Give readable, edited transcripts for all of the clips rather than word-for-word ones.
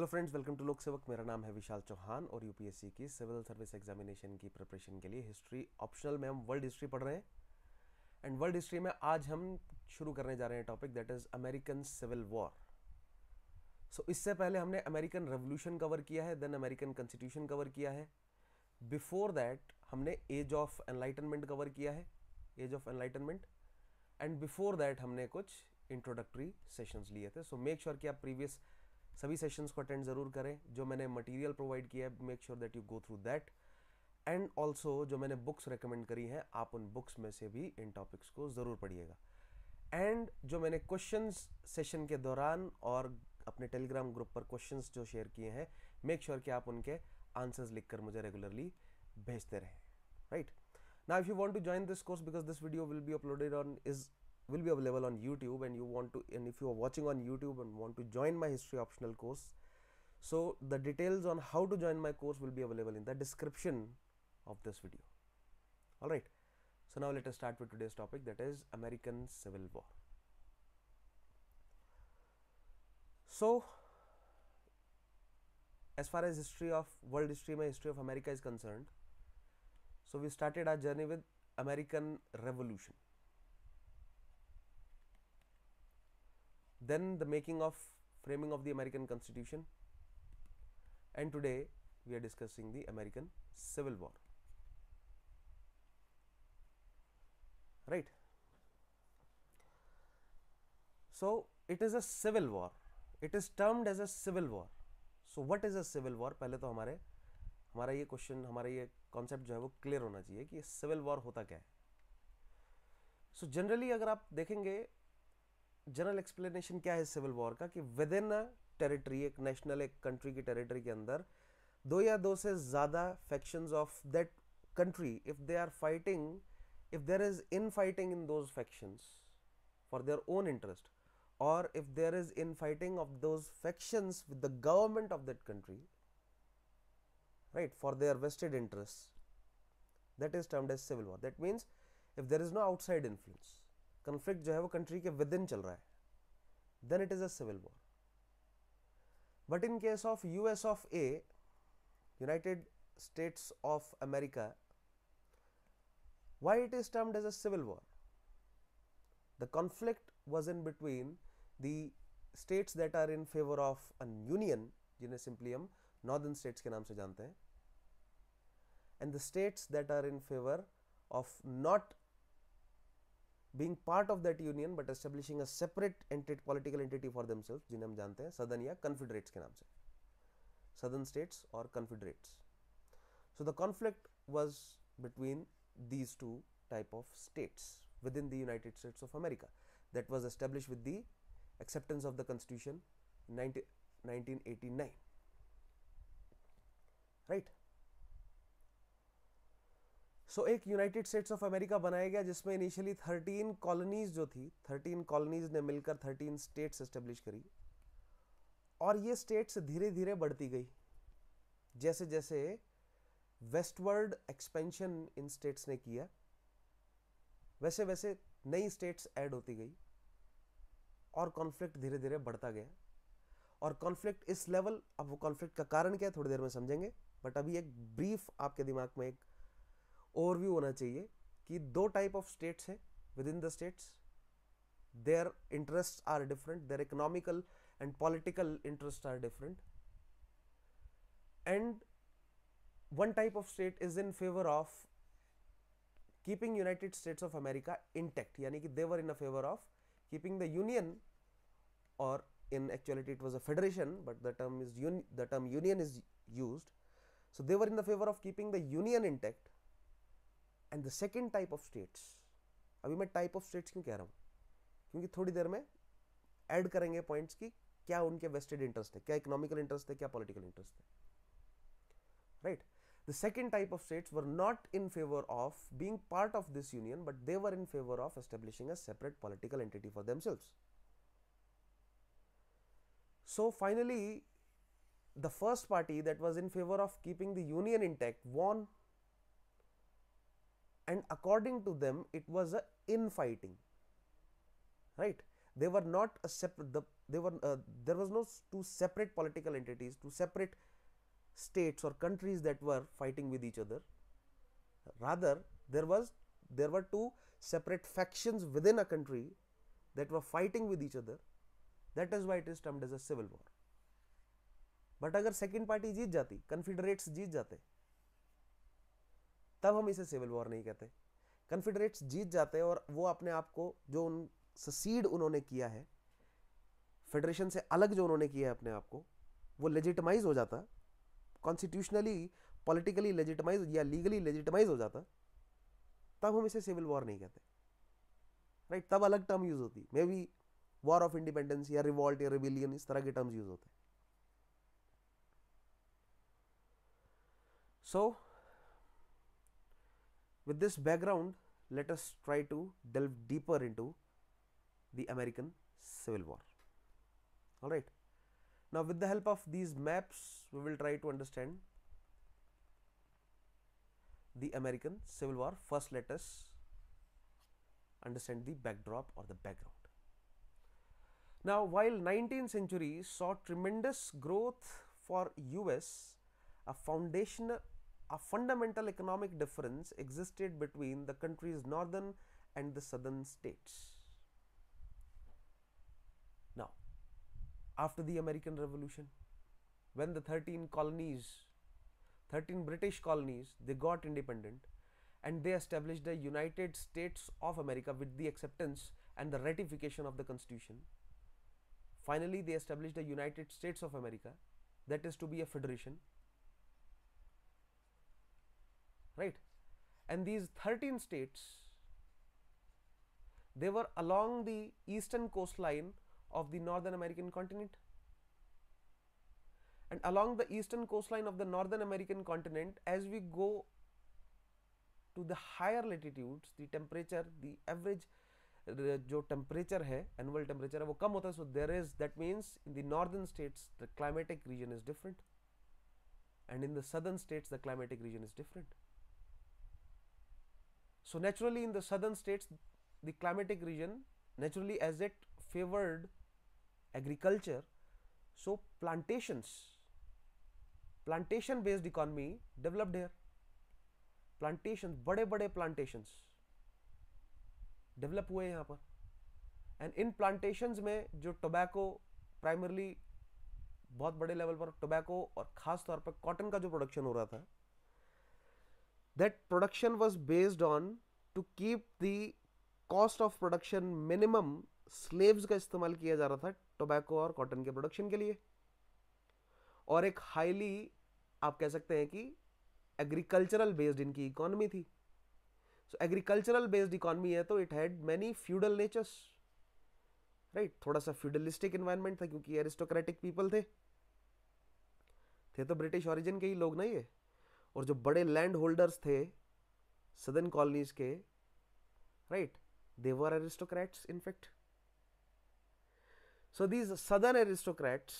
Hello friends, welcome to लोक सेवक। मेरा नाम है विशाल चौहान और यूपीएससी की सिविल सर्विस एग्जामिनेशन की प्रिपरेशन के लिए हिस्ट्री ऑप्शनल में हम वर्ल्ड हिस्ट्री पढ़ रहे हैं। एंड वर्ल्ड हिस्ट्री में आज हम शुरू करने जा रहे हैं topic that is American civil war. So इससे पहले हमने अमेरिकन रेवोल्यूशन कवर किया है, देन अमेरिकन कॉन्स्टिट्यूशन कवर किया है। बिफोर दैट हमने एज ऑफ एनलाइटनमेंट कवर किया है, age of enlightenment. And before that हमने कुछ इंट्रोडक्टरी सेशंस लिए थे। सो मेक श्योर कि आप प्रीवियस सभी सेशंस को अटेंड ज़रूर करें। जो मैंने मटेरियल प्रोवाइड किया है, make sure that you go through that. And also जो मैंने बुक्स रेकमेंड करी हैं, आप उन बुक्स में से भी इन टॉपिक्स को ज़रूर पढ़िएगा। एंड जो मैंने क्वेश्चंस सेशन के दौरान और अपने टेलीग्राम ग्रुप पर क्वेश्चंस जो शेयर किए हैं, मेक श्योर कि आप उनके आंसर्स लिखकर मुझे रेगुलरली भेजते रहें। Right now, if you want to join this course, because this video will be uploaded on will be available on YouTube, and if you are watching on YouTube and want to join my history optional course, so the details on how to join my course will be available in the description of this video. All right, so now let us start with today's topic, that is American Civil War. So as far as world history of America is concerned, so we started our journey with American Revolution. Then the framing of the American Constitution, and today we are discussing the American Civil War. Right? So it is a civil war. It is termed as a civil war. So what is a civil war? पहले तो हमारा ये question, हमारा ये concept जो है वो clear होना चाहिए कि सिविल वॉर होता क्या है। सो जनरली अगर आप देखेंगे, जनरल एक्सप्लेनेशन क्या है सिविल वॉर का, कि विद इन अ टेरिटरी, एक नेशनल, एक कंट्री की टेरिटरी के अंदर दो या दो से ज़्यादा factions of that country, if they are fighting, if there is in fighting in those factions for their own interest, और if there is in fighting of those factions with the government of that country, right, for their vested interest, that is termed as civil war. That means if there is no outside influence, conflict जो है वो country के with in चल रहा है, then it is a civil war. But in case of US of A, United States of America, why it is termed as a civil war? The conflict was in between the states that are in favour of an union, जिन्हें simply हम northern states के नाम से जानते हैं, and the states that are in favour of not being part of that union but establishing a separate political entity for themselves, जिन्हें हम जानते हैं सदर्न या कन्फेडरेट्स के नाम से, सदर्न स्टेट्स और Confederates. So the conflict was between these two type of states within the United States of America that was established with the acceptance of the Constitution in 1989, right? सो एक United States of America बनाया गया जिसमें initially 13 colonies जो थी, 13 colonies ने मिलकर 13 states establish करी, और ये स्टेट्स धीरे धीरे बढ़ती गई। जैसे जैसे वेस्टवर्ड एक्सपेंशन इन स्टेट्स ने किया, वैसे वैसे नई स्टेट्स ऐड होती गई और कॉन्फ्लिक्ट धीरे धीरे बढ़ता गया। और कॉन्फ्लिक्ट इस लेवल, अब वो कॉन्फ्लिक्ट का कारण क्या है थोड़ी देर में समझेंगे, बट अभी एक ब्रीफ आपके दिमाग में एक ओवरव्यू होना चाहिए कि दो टाइप ऑफ स्टेट्स है within the states, their interest are different, their economical and political interest are different, and one type of state is in favour of keeping United States of America intact, यानी कि they were in a favour of keeping the union, और in actuality it was a federation but the term union is used, so they were in the favor of keeping the union intact. And the second type of states, अभी मैं type of states क्यों कह रहा हूँ, क्योंकि थोड़ी देर में ऐड करेंगे पॉइंट्स की क्या उनके वेस्टेड इंटरेस्ट है, क्या इकोनॉमिकल इंटरेस्ट है, क्या पॉलिटिकल इंटरेस्ट है, right? The second type of states were not in favour of being part of this union but they were in favour of establishing a separate political entity for themselves. So finally the first party that was in favor of keeping the union intact won, and according to them it was a infighting, right? They were not a separate, there was no two separate political entities, two separate states or countries that were fighting with each other. Rather, there were two separate factions within a country that were fighting with each other. That is why it is termed as a civil war. But अगर second party जीत जाती, कन्फिडरेट्स जीत जाते, तब हम इसे civil war नहीं कहते. कन्फिडरेट्स जीत जाते और वो अपने आप को जो ससीड उन्होंने किया है, फेडरेशन से अलग जो उन्होंने किया है अपने आप को, वो लेजिटिमाइज हो जाता, कॉन्स्टिट्यूशनली पॉलिटिकली लेजिटिमाइज या लीगली लेजिटिमाइज हो जाता, तब हम इसे सिविल वॉर नहीं कहते. राइट, तब अलग टर्म यूज होती, may be war of independence या रिवॉल्ट या रिबिलियन, इस तरह के टर्म्स यूज होते. So, with this background, let us try to delve deeper into the American Civil War. All right. Now, with the help of these maps, we will try to understand the American Civil War. First, let us understand the backdrop or the background. Now, while 19th century saw tremendous growth for US, a fundamental economic difference existed between the country's northern and the southern states. Now, after the American Revolution, when the 13 British colonies, they got independent and they established the United States of America with the acceptance and the ratification of the Constitution. Finally, they established the United States of America, that is to be a federation. Right, and these 13 states, they were along the eastern coastline of the Northern American continent, and along the eastern coastline of the Northern American continent, as we go to the higher latitudes, the temperature, the average जो temperature है, annual temperature है, वो कम होता है. So there is, that means in the northern states the climatic region is different, and in the southern states the climatic region is different. So naturally, in the southern states, the climatic region, naturally as it favored agriculture, so plantation based economy developed here. Plantations, बड़े plantations develop हुए यहाँ पर, and in plantations में जो tobacco primarily बहुत बड़े level पर tobacco और खास तौर पर cotton का जो प्रोडक्शन हो रहा था, that production was based on to keep the cost of production minimum. slaves का इस्तेमाल किया जा रहा था टोबैको और कॉटन के प्रोडक्शन के लिए, और एक हाईली आप कह सकते हैं कि एग्रीकल्चरल बेस्ड इनकी इकोनॉमी थी. सो एग्रीकल्चरल बेस्ड इकोनॉमी है तो it had many feudal natures. Right, थोड़ा सा फ्यूडलिस्टिक एनवायरनमेंट था क्योंकि एरिस्टोक्रेटिक पीपल थे तो ब्रिटिश ओरिजिन के ही लोग नहीं है, और जो बड़े लैंड होल्डर्स थे सदर्न कॉलोनीज के, right, they were aristocrats in fact. So these southern aristocrats,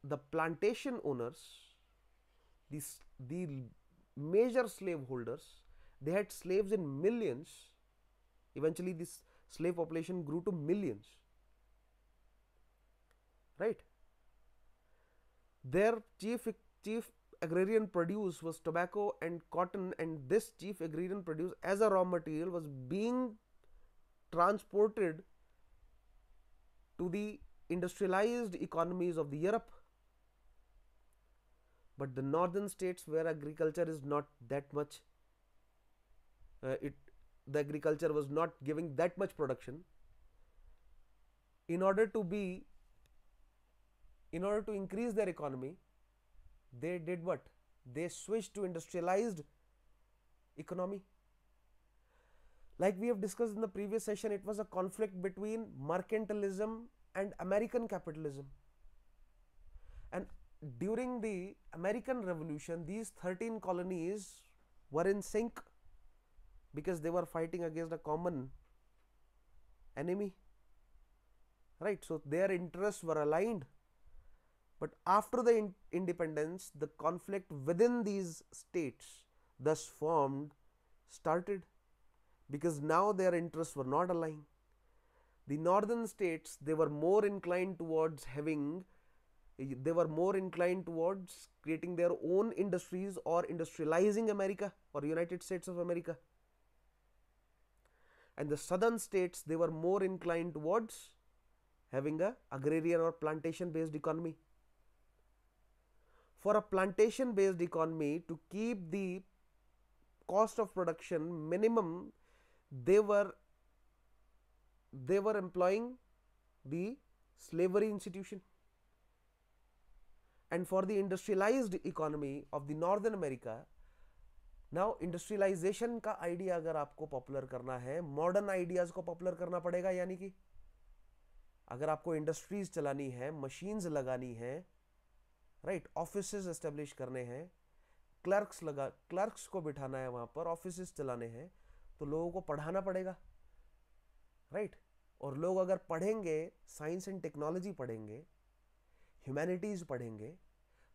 the plantation owners, the major slave holders, they had slaves in millions. Eventually this slave population grew to millions, right. Their chief agrarian produce was tobacco and cotton, and this chief agrarian produce as a raw material was being transported to the industrialized economies of the Europe. But the northern states where agriculture is not that much, the agriculture was not giving that much production. In order to increase their economy, they did what? They switched to industrialized economy. Like we have discussed in the previous session, it was a conflict between mercantilism and American capitalism. And during the American Revolution, these 13 colonies were in sync because they were fighting against a common enemy, right? So their interests were aligned. But after the independence, the conflict within these states thus formed started, because now their interests were not aligned. the northern states, they were more inclined towards creating their own industries or industrializing America or United States of America. And the southern states, they were more inclined towards having a agrarian or plantation based economy. For a plantation based economy to keep the cost of production minimum, they were employing the slavery institution. And for the industrialized economy of the Northern America, now industrialisation का idea अगर आपको popular करना है, modern ideas को popular करना पड़ेगा, यानी कि अगर आपको इंडस्ट्रीज चलानी है, मशीन्स लगानी है, राइट, ऑफिसेज एस्टेब्लिश करने हैं, क्लर्क्स को बिठाना है वहां पर, ऑफिसेज चलाने हैं, तो लोगों को पढ़ाना पड़ेगा, राइट। और लोग अगर पढ़ेंगे, साइंस एंड टेक्नोलॉजी पढ़ेंगे, ह्यूमैनिटीज पढ़ेंगे,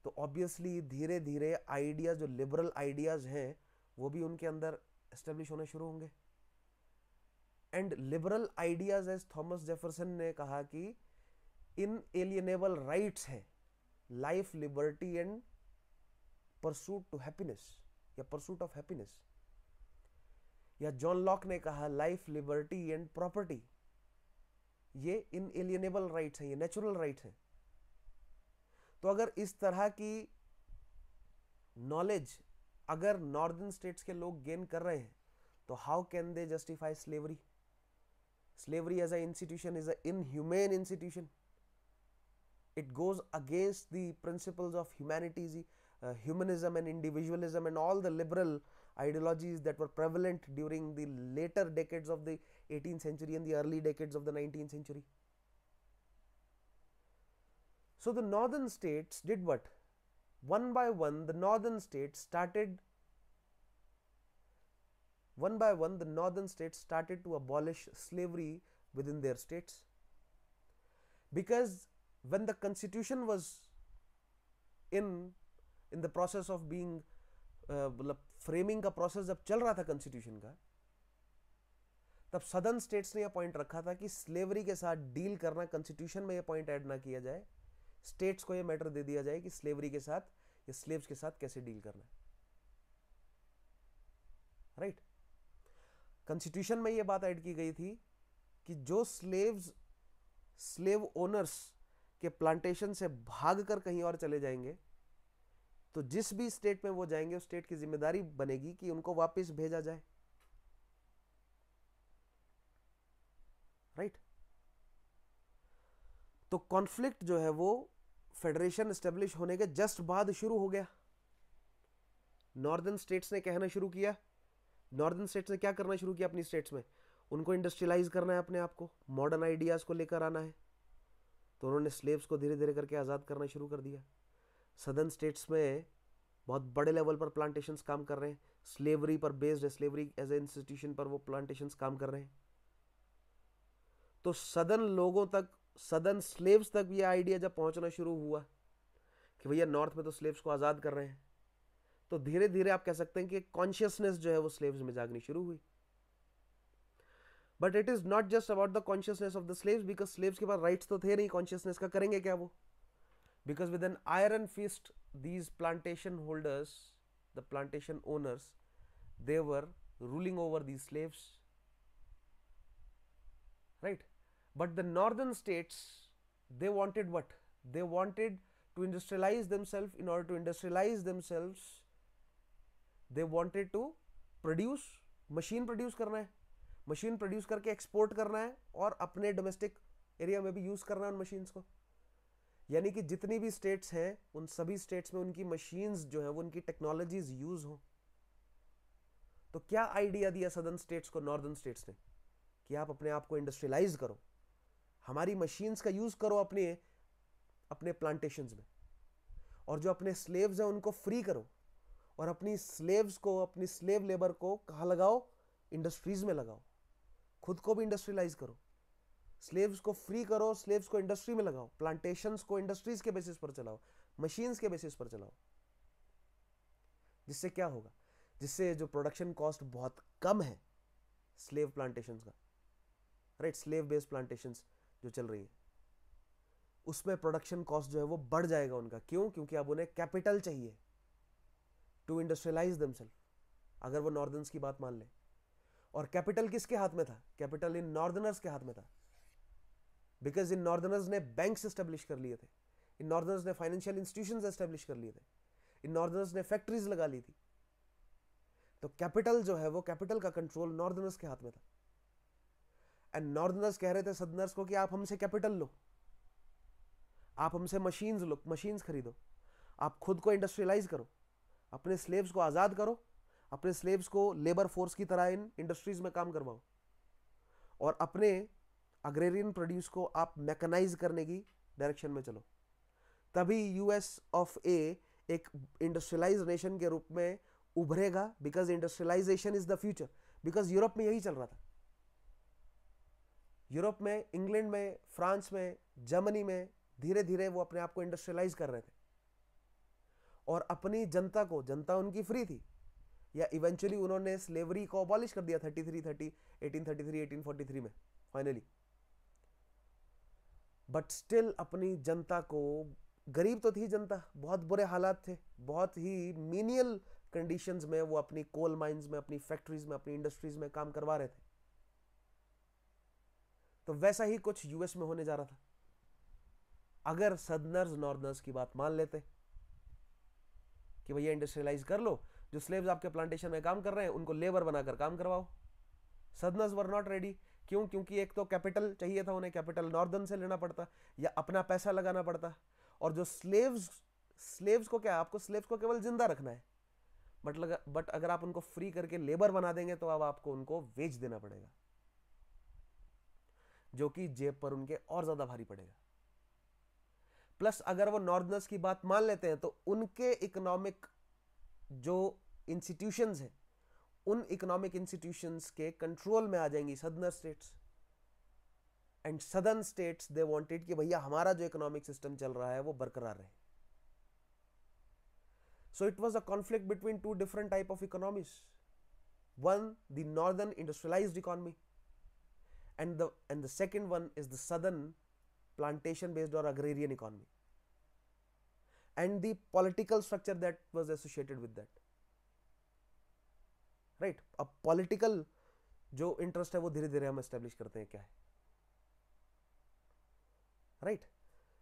तो ऑब्वियसली धीरे धीरे आइडियाज, जो लिबरल आइडियाज हैं, वो भी उनके अंदर एस्टेब्लिश होने शुरू होंगे। And liberal ideas, as Thomas Jefferson ने कहा, कि इनएलिएनेबल राइट्स है, life, liberty and pursuit to happiness, या परसूट ऑफ हैप्पीनेस। या जॉन लॉक ने कहा, लाइफ, लिबर्टी एंड प्रॉपर्टी, ये इनएलिएनेबल राइट्स हैं, ये नेचुरल राइट्स हैं। तो अगर इस तरह की नॉलेज अगर नॉर्दर्न स्टेट्स के लोग गेन कर रहे हैं, तो how can they justify slavery? Slavery as a institution is a inhumane institution. It goes against the principles of humanism and individualism and all the liberal ideologies that were prevalent during the later decades of the 18th century and the early decades of the 19th century. So the northern states did what? One by one, the northern states started to abolish slavery within their states, because when the constitution was in the process of being framing का process जब चल रहा था constitution का, तब southern states ने यह point रखा था कि slavery के साथ deal करना, constitution में यह point add ना किया जाए, states को यह matter दे दिया जाए कि slavery के साथ या slaves के साथ कैसे deal करना है, right? constitution में यह बात add की गई थी कि जो slave owners के प्लांटेशन से भागकर कहीं और चले जाएंगे, तो जिस भी स्टेट में वो जाएंगे, उस स्टेट की जिम्मेदारी बनेगी कि उनको वापस भेजा जाए, राइट? तो कॉन्फ्लिक्ट जो है वो फेडरेशन एस्टेब्लिश होने के जस्ट बाद शुरू हो गया। नॉर्दर्न स्टेट्स ने कहना शुरू किया, नॉर्दर्न स्टेट्स ने क्या करना शुरू किया अपनी स्टेट्स में? उनको इंडस्ट्रियलाइज करना है, अपने आप को मॉडर्न आइडियाज को लेकर आना है, तो उन्होंने स्लेव्स को धीरे धीरे करके आज़ाद करना शुरू कर दिया। सदर्न स्टेट्स में बहुत बड़े लेवल पर प्लांटेशंस काम कर रहे हैं, स्लेवरी पर बेस्ड है, स्लेवरी एज ए इंस्टीट्यूशन पर वो प्लांटेशंस काम कर रहे हैं। तो सदर्न लोगों तक, सदर्न स्लेव्स तक ये आइडिया जब पहुंचना शुरू हुआ कि भैया नॉर्थ में तो स्लेव्स को आज़ाद कर रहे हैं, तो धीरे धीरे आप कह सकते हैं कि कॉन्शियसनेस जो है वो स्लेव्स में जागनी शुरू हुई। But it is not just about the consciousness of the slaves, because slaves के पास राइट्स तो थे नहीं, कॉन्शियसनेस का करेंगे क्या वो? Because with an iron fist these plantation holders, the plantation owners, they were ruling over these slaves, right? But the northern states, they wanted what? They wanted to industrialize themselves. In order to industrialize themselves, they wanted to produce, machine produce करना है, machine produce करके export करना है और अपने domestic area में भी use करना है उन मशीन्स को। यानी कि जितनी भी स्टेट्स हैं, उन सभी स्टेट्स में उनकी मशीन्स जो है वो, उनकी टेक्नोलॉजीज यूज हो। तो क्या आइडिया दिया सदर्न स्टेट्स को नॉर्दर्न स्टेट्स ने कि आप अपने आप को इंडस्ट्रियलाइज करो, हमारी मशीन्स का यूज करो अपने प्लांटेशंस में, और जो अपने स्लेव्स हैं उनको फ्री करो, और अपनी स्लेव्स को, अपनी स्लेव लेबर को कहाँ लगाओ? इंडस्ट्रीज में लगाओ, खुद को भी इंडस्ट्रियलाइज करो, स्लेव्स को फ्री करो, स्लेव्स को इंडस्ट्री में लगाओ, प्लांटेशंस को इंडस्ट्रीज के बेसिस पर चलाओ, मशीन्स के बेसिस पर चलाओ। जिससे क्या होगा? जिससे जो प्रोडक्शन कॉस्ट बहुत कम है स्लेव प्लांटेशंस का, राइट, स्लेव बेस्ड प्लांटेशंस जो चल रही हैं, उसमें प्रोडक्शन कॉस्ट जो है वो बढ़ जाएगा उनका। क्यों? क्योंकि अब उन्हें कैपिटल चाहिए टू इंडस्ट्रियलाइज देमसेल्फ, अगर वो नॉर्दर्न्स की बात मान ले। और कैपिटल किसके हाथ में था? कैपिटल इन नॉर्दर्नर्स के हाथ में था, बिकॉज इन नॉर्दर्नर्स ने बैंक्स एस्टेब्लिश कर लिए थे, इन नॉर्दर्नर्स ने फाइनेंशियल इंस्टीट्यूशंस एस्टेब्लिश कर लिए थे, इन नॉर्दर्नर्स ने फैक्ट्रीज लगा ली थी। तो कैपिटल जो है वो, कैपिटल का कंट्रोल नॉर्दर्नर्स के हाथ में था। एंड नॉर्दर्नर्स कह रहे थे सदर्नर्स को कि आप हमसे कैपिटल लो, आप हमसे मशीन्स लो, मशीन्स खरीदो, आप खुद को इंडस्ट्रियलाइज करो, अपने स्लेव्स को आजाद करो, अपने स्लेव्स को लेबर फोर्स की तरह इन इंडस्ट्रीज में काम करवाओ, और अपने अग्रेरियन प्रोड्यूस को आप मैकेनाइज करने की डायरेक्शन में चलो। तभी यूएस ऑफ ए एक इंडस्ट्रियलाइज नेशन के रूप में उभरेगा, because industrialisation is the future. Because Europe में यही चल रहा था, यूरोप में, इंग्लैंड में, फ्रांस में, जर्मनी में धीरे धीरे वो अपने आप को इंडस्ट्रियलाइज कर रहे थे, और अपनी जनता को, जनता उनकी फ्री थी, या इवेंचुअली उन्होंने स्लेवरी को अबॉलिश कर दिया 1843 में फाइनली। बट स्टिल अपनी जनता को, गरीब तो थी जनता, बहुत बुरे हालात थे, बहुत ही मीनियल कंडीशंस में वो अपनी कोल माइंस में, अपनी फैक्ट्रीज में, अपनी इंडस्ट्रीज में काम करवा रहे थे। तो वैसा ही कुछ यूएस में होने जा रहा था, अगर सदर्नर्स नॉर्दर्नर्स की बात मान लेते कि भैया इंडस्ट्रियलाइज कर लो, जो स्लेव्स आपके प्लांटेशन में काम कर रहे हैं उनको लेबर बनाकर काम करवाओ। सदर्नर्स वर नॉट रेडी। क्यों? क्योंकि एक तो कैपिटल चाहिए था उन्हें, कैपिटल नॉर्दर्न से लेना पड़ता या अपना पैसा लगाना पड़ता, और जो स्लेव्स को क्या, आपको स्लेव्स को केवल जिंदा रखना है, बट अगर आप उनको फ्री करके लेबर बना देंगे तो अब आपको उनको वेज देना पड़ेगा, जो कि जेब पर उनके और ज्यादा भारी पड़ेगा। प्लस अगर वो नॉर्दर्नर्स की बात मान लेते हैं तो उनके इकोनॉमिक जो इंस्टीट्यूशंस हैं, उन इकोनॉमिक इंस्टीट्यूशंस के कंट्रोल में आ जाएंगी southern states. And southern states they wanted कि भैया हमारा जो इकोनॉमिक सिस्टम चल रहा है वो बरकरार रहे। So it was a conflict between two different type of economies, one the northern industrialised economy, and the second one is the southern plantation based or agrarian economy, and the political structure that was associated with that, right? अब political जो interest है वो धीरे धीरे हम establish करते हैं क्या है, right?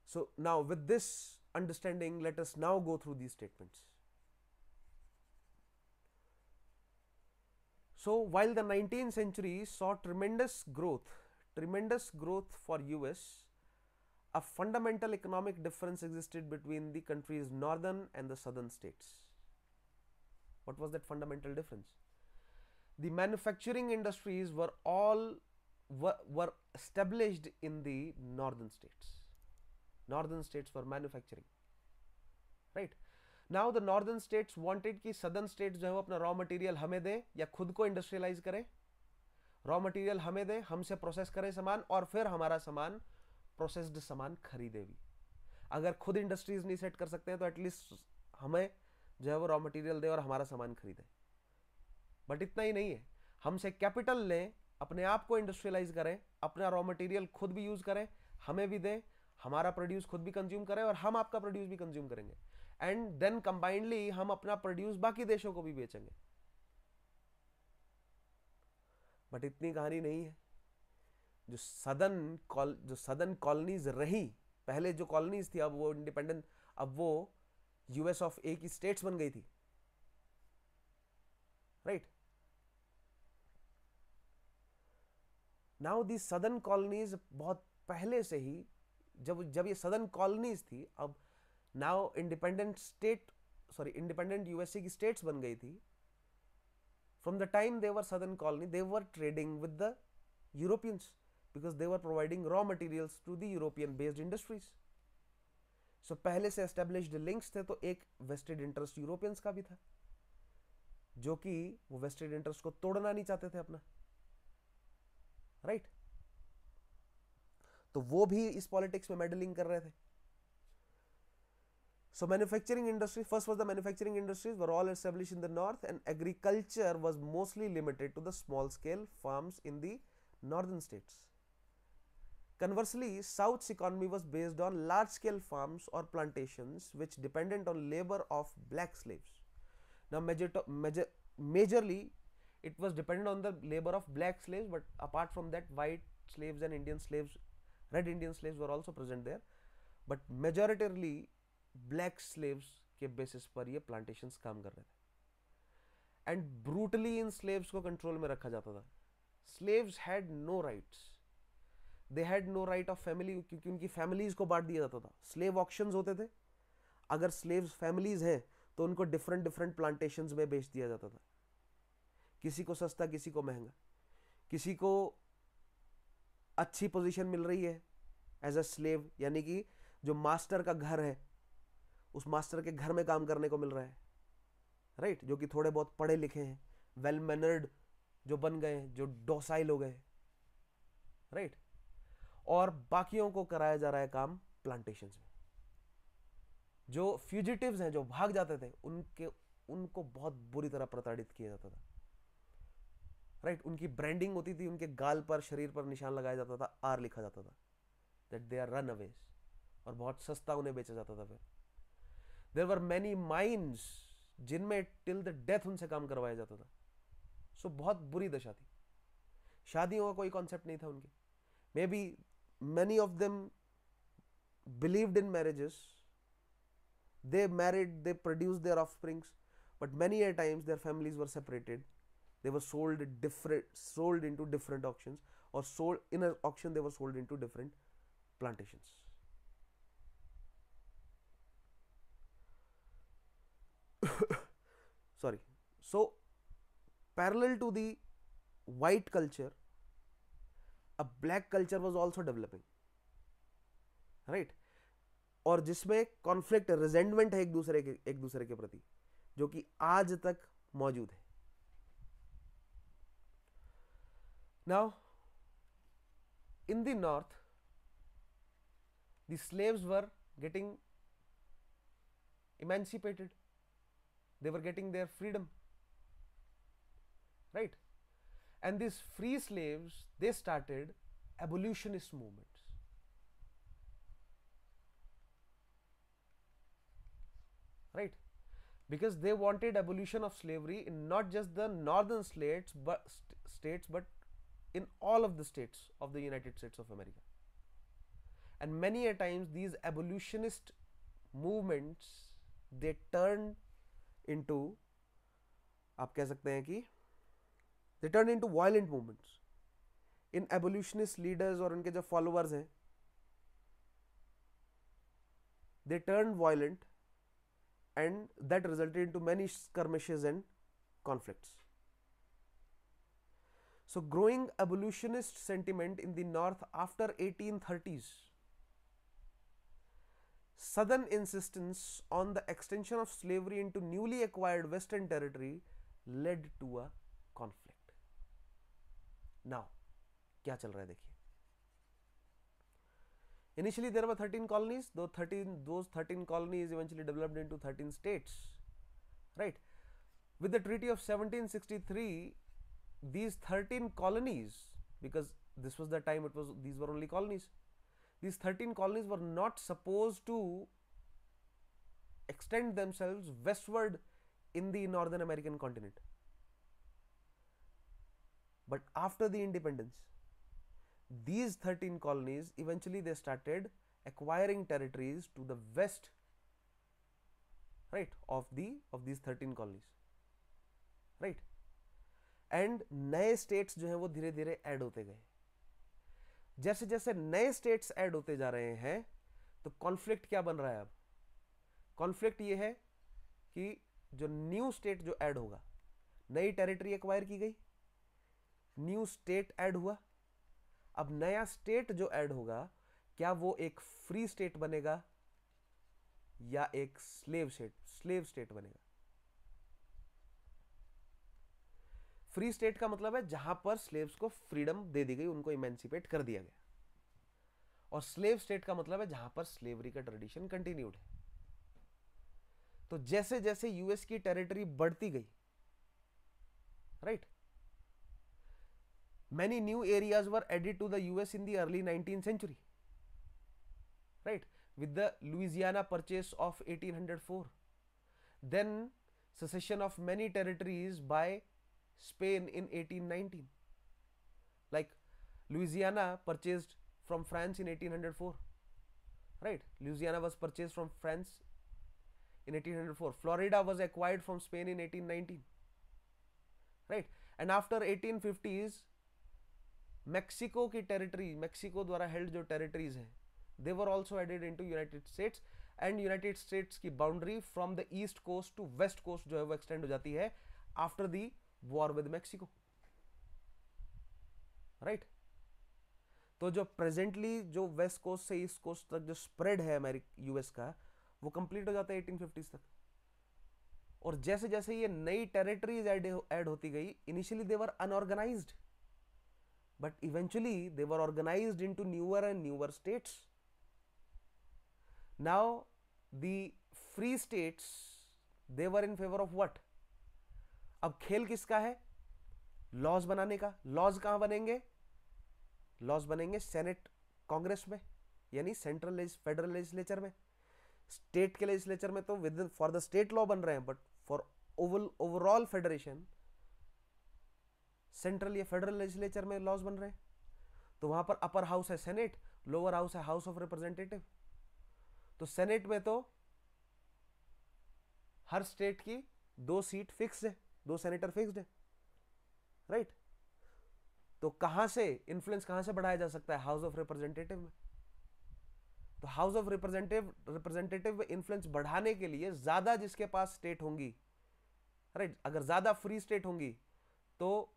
So now with this understanding, let us now go through these statements. So while the 19th century saw tremendous growth for US, a fundamental economic difference existed between the country's northern and the southern states. What was that fundamental difference? The manufacturing industries were established in the northern states. Northern states were manufacturing, right? Now the northern states wanted कि southern states जो है वो अपना raw material हमें दें या खुद को इंडस्ट्रियलाइज करें, रॉ मटेरियल हमें दें, हमसे प्रोसेस करें सामान, और फिर हमारा सामान, प्रोसेस्ड सामान खरीदे भी। अगर खुद इंडस्ट्रीज नहीं सेट कर सकते हैं तो एटलीस्ट हमें जो है वो रॉ मटेरियल दे और हमारा सामान खरीदे। बट इतना ही नहीं है, हमसे कैपिटल लें, अपने आप को इंडस्ट्रियलाइज करें, अपना रॉ मटेरियल खुद भी यूज करें, हमें भी दें, हमारा प्रोड्यूस खुद भी कंज्यूम करें और हम आपका प्रोड्यूस भी कंज्यूम करेंगे, एंड देन कंबाइंडली हम अपना प्रोड्यूस बाकी देशों को भी बेचेंगे। बट इतनी कहानी नहीं है। जो सदर्न कॉलोनीज रही, पहले जो कॉलोनीज थी, अब वो इंडिपेंडेंट, अब वो यूएस ऑफ ए की स्टेट्स बन गई थी, right? Now the southern colonies बहुत पहले से ही, जब ये सदर्न कॉलोनीज थी, अब नाउ इंडिपेंडेंट यूएसए की स्टेट्स बन गई थी। From the time they were southern colony, they were trading with the Europeans because they were providing raw materials to the European based industries. So पहले से established links थे, तो एक vested interest Europeans का भी था, जो कि वो वेस्टेड इंटरेस्ट को तोड़ना नहीं चाहते थे अपना, राइट? तो वो भी इस पॉलिटिक्स में मेडलिंग कर रहे थे। So manufacturing industry, first was the manufacturing industries were all established in the north, and agriculture was mostly limited to the small scale farms in the northern states. Conversely, South's economy was based on large-scale farms or plantations which depended on labor of black slaves. Now, majorly, it was dependent on the labor of black slaves, but apart from that, white slaves and Indian slaves, red Indian slaves were also present there. But majoritarily, black slaves के basis पर ये plantations काम कर रहे थे. And brutally in slaves को control में रखा जाता था. Slaves had no rights. They had no right of family, क्योंकि उनकी families को बांट दिया जाता था. Slave auctions होते थे. अगर slaves families हैं तो उनको different plantations में बेच दिया जाता था. किसी को सस्ता, किसी को महंगा, किसी को अच्छी पोजीशन मिल रही है एज अ स्लेव, यानी कि जो मास्टर का घर है उस मास्टर के घर में काम करने को मिल रहा है, राइट, जो कि थोड़े बहुत पढ़े लिखे हैं, वेल मैनर्ड जो बन गए हैं, जो डोसाइल हो गए, राइट, और बाकियों को कराया जा रहा है काम प्लांटेशंस में. जो फ्यूजिटिव्स हैं, जो भाग जाते थे, उनको बहुत बुरी तरह प्रताड़ित किया जाता था, राइट. उनकी ब्रांडिंग होती थी, उनके गाल पर, शरीर पर निशान लगाया जाता था, आर लिखा जाता था, that they are runaways, और बहुत सस्ता उन्हें बेचा जाता था. फिर देयर वर मैनी माइंस जिनमें टिल द डेथ उनसे काम करवाया जाता था. सो बहुत बुरी दशा थी. शादियों का कोई कॉन्सेप्ट नहीं था उनके. May be many of them believed in marriages, they married, they produced their offsprings, but many a times their families were separated. They were sold into different auctions, or sold in an auction, they were sold into different plantations. Sorry. So parallel to the white culture, a black culture was also developing, right? और जिसमें conflict, resentment है एक दूसरे के प्रति, जो कि आज तक मौजूद है. Now in the north the slaves were getting emancipated, they were getting their freedom, right? And these free slaves, they started abolitionist movements, right? Because they wanted abolition of slavery in not just the northern states but in all of the states of the United States of America. And many a times these abolitionist movements, they turned into, आप कह सकते हैं कि they turned into violent movements. In abolitionist leaders और उनके जो followers हैं, they turned violent, and that resulted into many skirmishes and conflicts. So growing abolitionist sentiment in the north after 1830s, southern insistence on the extension of slavery into newly acquired western territory led to a conflict. Now क्या चल रहा है देखिए. Initially there were 13 colonies. Those 13 colonies eventually developed into 13 states, right? With the Treaty of 1763, these 13 colonies, because this was the time these were only colonies, these 13 colonies were not supposed to extend themselves westward in the Northern American continent. But after the independence, these 13 colonies, eventually they started acquiring territories to the west, right, of these 13 colonies, right? And नए states जो हैं वो धीरे धीरे add होते गए. जैसे जैसे नए states ऐड होते जा रहे हैं तो कॉन्फ्लिक्ट क्या बन रहा है अब? कॉन्फ्लिक्ट ये है कि जो न्यू स्टेट जो ऐड होगा, नई टेरिटरी एक्वायर की गई, न्यू स्टेट ऐड हुआ, अब नया स्टेट जो ऐड होगा, क्या वो एक फ्री स्टेट बनेगा या एक स्लेव स्टेट बनेगा? फ्री स्टेट का मतलब है जहां पर स्लेव्स को फ्रीडम दे दी गई, उनको इमेंसिपेट कर दिया गया. और स्लेव स्टेट का मतलब है जहां पर स्लेवरी का ट्रेडिशन कंटिन्यूड है. तो जैसे जैसे यूएस की टेरिटरी बढ़ती गई, right, Many new areas were added to the US in the early 19th century, right, with the Louisiana Purchase of 1804. Then secession of many territories by Spain in 1819, like Louisiana purchased from France in 1804, right? Louisiana was purchased from France in 1804. Florida was acquired from Spain in 1819, right? And after 1850s Mexico की territory, Mexico द्वारा held जो territories हैं, they were also added into United States, and United States की boundary from the east coast to west coast जो है वो extend हो जाती है after the war with Mexico, right. तो जो प्रेजेंटली जो वेस्ट कोस्ट से ईस्ट कोस्ट तक जो स्प्रेड है अमेरिका यूएस का, वो कंप्लीट हो जाता है 1850s तक। और जैसे जैसे ये नई टेरिटरीज ऐड होती गई, initially they were unorganised, but eventually they were organized into newer and newer states. Now the free states, they were in favor of what? अब खेल किसका है? लॉज बनाने का। लॉज कहां बनेंगे? लॉज बनेंगे सेनेट कांग्रेस में, यानी सेंट्रल फेडरल लेजिस्लेचर में। स्टेट के लेजिस्लेचर में तो with for the state law बन रहे हैं, but for overall federation central या फेडरल लेजिस्लेचर में लॉज बन रहे हैं। तो वहां पर अपर हाउस है सेनेट, लोअर हाउस है हाउस ऑफ रिप्रेजेंटेटिव। तो सेनेट में तो हर स्टेट की 2 सीट फिक्स है, 2 सेनेटर फिक्स्ड है, राइट। तो कहां से इन्फ्लुएंस कहां से बढ़ाया जा सकता है? हाउस ऑफ रिप्रेजेंटेटिव में। तो हाउस ऑफ रिप्रेजेंटेटिव में इन्फ्लुएंस बढ़ाने के लिए ज्यादा जिसके पास स्टेट होंगी, राइट, अगर ज्यादा फ्री स्टेट होंगी तो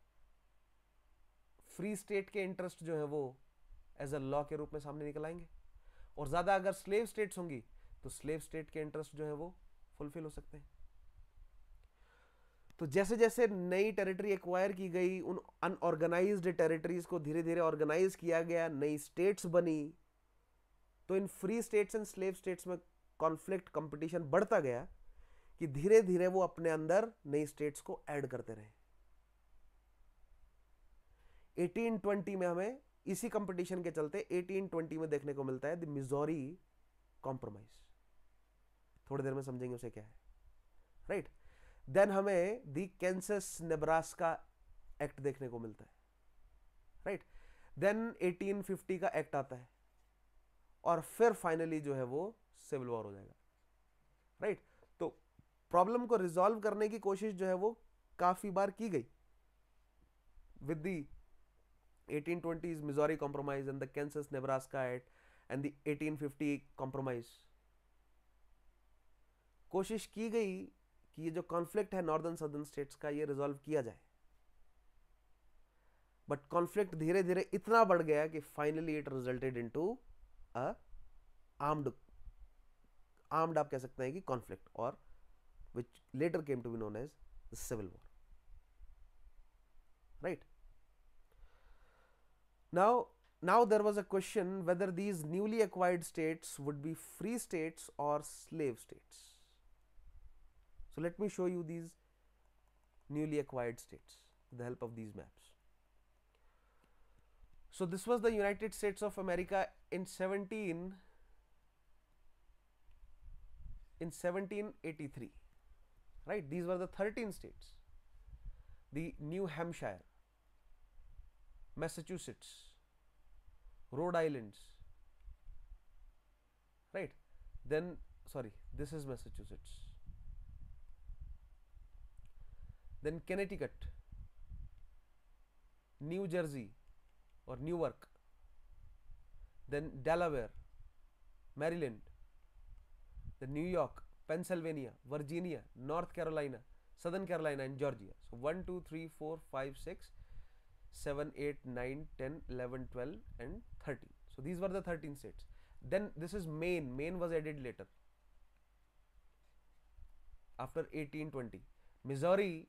फ्री स्टेट के इंटरेस्ट जो है वो एज अ लॉ के रूप में सामने निकल आएंगे, और ज्यादा अगर स्लेव स्टेट्स होंगी तो स्लेव स्टेट के इंटरेस्ट जो है वो फुलफिल हो सकते हैं। तो जैसे जैसे नई टेरिटरी एक्वायर की गई, उन अनऑर्गेनाइज्ड टेरिटरीज को धीरे धीरे ऑर्गेनाइज किया गया, नई स्टेट्स बनी, तो in free states and slave states में कॉन्फ्लिक्ट कंपटीशन बढ़ता गया कि धीरे धीरे वो अपने अंदर नई स्टेट्स को ऐड करते रहे। 1820 में हमें इसी कंपटीशन के चलते 1820 में देखने को मिलता है द मिजोरी कॉम्प्रोमाइज। थोड़ी देर में समझेंगे उसे क्या है, राइट। देन हमें द कैंसस नेब्रास्का एक्ट देखने को मिलता है, राइट। देन 1850 का एक्ट आता है, और फिर फाइनली जो है वो सिविल वॉर हो जाएगा, राइट। तो प्रॉब्लम को रिजॉल्व करने की कोशिश जो है वो काफी बार की गई with the 1820s Missouri Compromise and the Kansas Nebraska Act and the 1850 Compromise। कोशिश की गई कि ये जो कॉन्फ्लिक्ट है नॉर्दर्न सदर्न स्टेट्स का, ये रिजॉल्व किया जाए, बट कॉन्फ्लिक्ट धीरे धीरे इतना बढ़ गया कि finally it resulted into a armed आप कह सकते हैं कि कॉन्फ्लिक्ट, और which later came to be known as the civil war, right. Now there was a question whether these newly acquired states would be free states or slave states. So let me show you these newly acquired states with the help of these maps. So this was the United States of America in 1783, right? These were the 13 states. The New Hampshire, Massachusetts, Rhode Island, right? Then, sorry, this is Massachusetts. Then Connecticut, New Jersey or Newark, then Delaware, Maryland, then New York, Pennsylvania, Virginia, North Carolina, Southern Carolina, and Georgia. So 1, 2, 3, 4, 5, 6, 7, 8, 9, 10, 11, 12 and 13. So these were the 13 states. Then this is Maine. Maine was added later after 1820. Missouri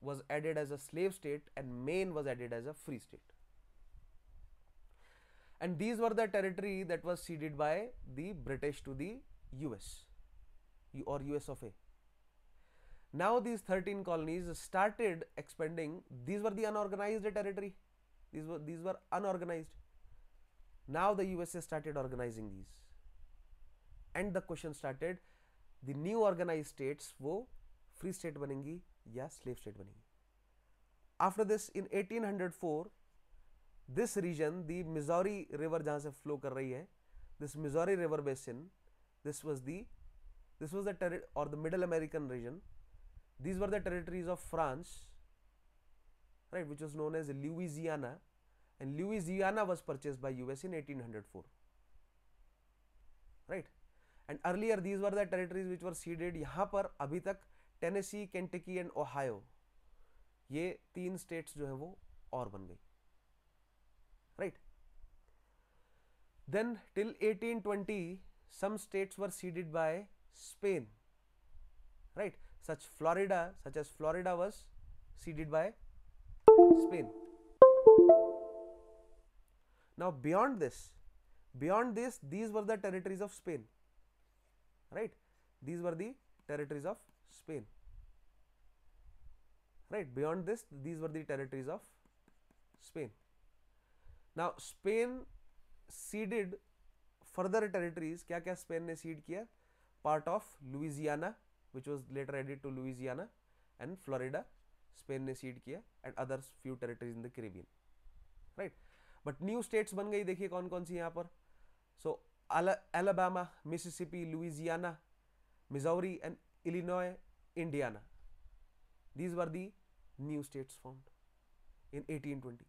was added as a slave state and Maine was added as a free state. And these were the territory that was ceded by the British to the US or US of A. Now these 13 colonies started expanding. These were the unorganized territory, these were unorganized. Now the USA started organizing these, and the question started, the new organized states वो free state बनेंगी या slave state बनेंगी. After this, in 1804, this region, the Missouri River जहाँ से flow कर रही है, this Missouri River basin, this was the Middle American region. These were the territories of France, right, which was known as Louisiana, and Louisiana was purchased by US in 1804, right. And earlier these were the territories which were ceded. यहाँ पर अभी तक Tennessee, Kentucky and Ohio, ये 3 states जो है वो और बन गई, right. Then till 1820 some states were ceded by Spain, right, such as Florida was ceded by Spain. Now beyond this, these were the territories of Spain, right, these were the territories of Spain, right. Beyond this, these were the territories of Spain. Now Spain ceded further territories. क्या क्या Spain ने seed किया? Part of Louisiana, which was later added to Louisiana, and Florida Spain ने seed किया, and others few territories in the Caribbean, right. But new states बन गई. देखिए कौन कौन सी यहाँ पर. So Alabama, Mississippi, Louisiana, Missouri and Illinois, Indiana. These were the new states formed in 1820.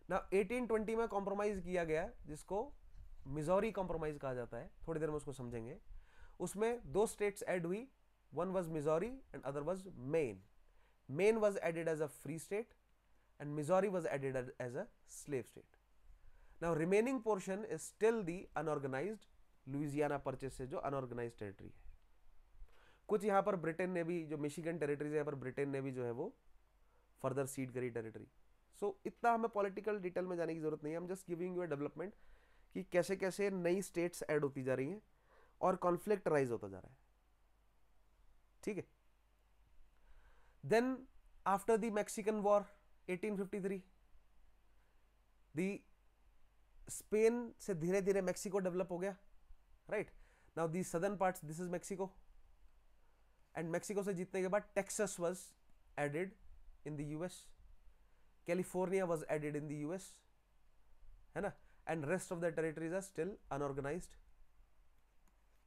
Now 1820 में कॉम्प्रोमाइज किया गया, जिसको मिजोरी कॉम्प्रोमाइज कहा जाता है, थोड़ी देर में उसको समझेंगे. उसमें 2 स्टेट्स ऐड हुई, one was Missouri and other was Maine. Maine was added as a free state and Missouri was added as a slave state. Now remaining portion is still the unorganized Louisiana purchase से जो unorganized territory है. कुछ यहाँ पर Britain ने भी, जो Michigan territories है, यहाँ पर ब्रिटेन ने भी जो है वो फर्दर सीड करी टेरिटरी. सो इतना हमें पॉलिटिकल डिटेल में जाने की जरूरत नहीं है. हम just giving you a development कि कैसे कैसे नई स्टेट्स ऐड होती जा रही हैं और कॉन्फ्लिक्ट राइज होता जा रहा है, ठीक है. Then after the Mexican war 1853, the Spain से धीरे धीरे मैक्सिको डेवलप हो गया, right. Now the southern parts, this is Mexico, and Mexico से जीतने के बाद Texas was added in the US, California was added in the US, है ना, and rest of the territories are still unorganised.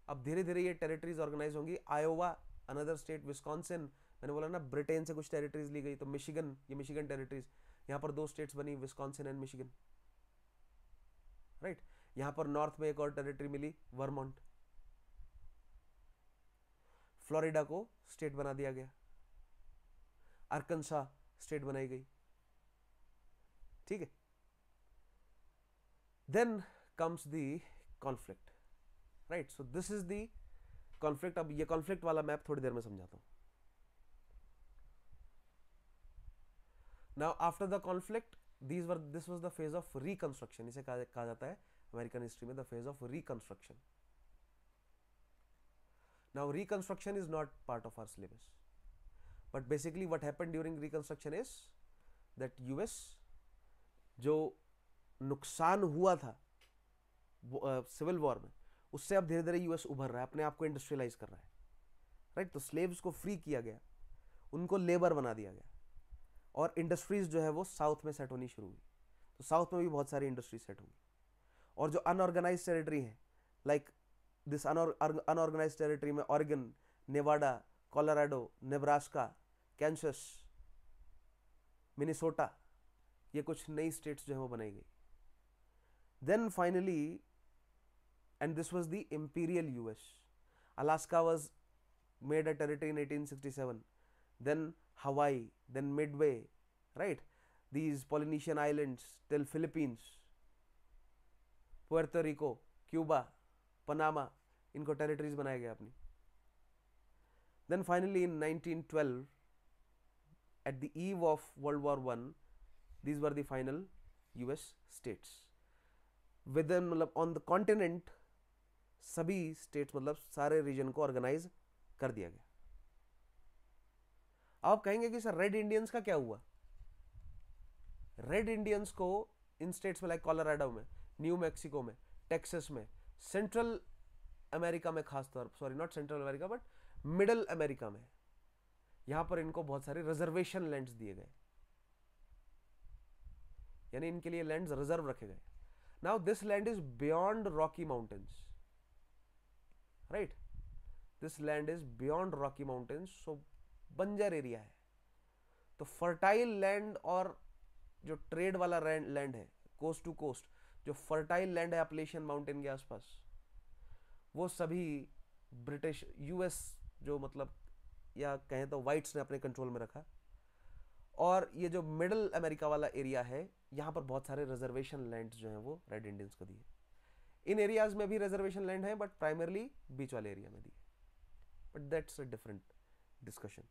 अब धीरे धीरे ये टेरिटरीज ऑर्गेनाइज होंगी. आयोवा अनदर स्टेट, विस्कॉन्सिन, मैंने बोला ना ब्रिटेन से कुछ टेरिटरीज ली गई, तो मिशिगन, ये मिशिगन टेरिटरीज, यहाँ पर 2 स्टेट्स बनी, विस्कॉन्सिन एंड मिशिगन, राइट. यहाँ पर नॉर्थ में एक और टेरिटरी मिली, वर्मोंट. फ्लोरिडा को स्टेट बना दिया गया, आर्कनसा स्टेट बनाई गई, ठीक है. Then comes the conflict, right. So this is the conflict. अब ये कॉन्फ्लिक्ट वाला मैप थोड़ी देर में समझाता हूं. Now after the conflict, this was the phase of reconstruction. इसे कहा जाता है अमेरिकन हिस्ट्री में the phase of reconstruction. Now reconstruction is not part of our syllabus, but basically what happened during reconstruction is that US, जो नुकसान हुआ था civil war में, उससे अब धीरे धीरे यूएस उभर रहा है, अपने आप को इंडस्ट्रियलाइज कर रहा है, राइट. तो स्लेव्स को फ्री किया गया, उनको लेबर बना दिया गया, और इंडस्ट्रीज जो है वो साउथ में सेट होनी शुरू हुई. तो साउथ में भी बहुत सारी इंडस्ट्रीज सेट होंगी. और जो अनऑर्गेनाइज टेरिटरी है, लाइक दिस अनऑर्गेनाइज टेरिटरी में Oregon, Nevada, Colorado, Nebraska, Kansas, Minnesota, ये कुछ नई स्टेट्स जो है वो बनाई गई. Then finally, and this was the imperial US, Alaska was made a territory in 1867, then Hawaii, then Midway, right. These Polynesian islands till Philippines, Puerto Rico, Cuba, Panama, इनको territories बनाया गया अपनी. Then finally in 1912, at the eve of world war 1, these were the final US states. Within, मतलब on the continent, सभी states, मतलब सारे reason को organise कर दिया गया. आप कहेंगे कि सर रेड इंडियंस का क्या हुआ? रेड इंडियंस को इन स्टेट्स में लाइक कोलोराडो में, न्यू मैक्सिको में, टेक्सास में, सेंट्रल अमेरिका में, खासतौर sorry not central America but middle America में, यहां पर इनको बहुत सारे रिजर्वेशन लैंड्स दिए गए, यानी इनके लिए लैंड्स रिजर्व रखे गए. Now this land is beyond Rocky Mountains, right, this land is beyond Rocky Mountains, so बंजर एरिया है. तो फर्टाइल लैंड और जो ट्रेड वाला लैंड है कोस्ट टू कोस्ट, जो फर्टाइल लैंड है अपलेशियन माउंटेन के आसपास, वो सभी ब्रिटिश यूएस जो मतलब या कहें तो वाइट्स ने अपने कंट्रोल में रखा. और ये जो मिडल अमेरिका वाला एरिया है, यहां पर बहुत सारे रिजर्वेशन लैंड्स जो हैं वो रेड इंडियंस को दिए. इन एरियाज में भी रिजर्वेशन लैंड है बट प्राइमरली बीच वाले एरिया में दिए, but that's a different discussion.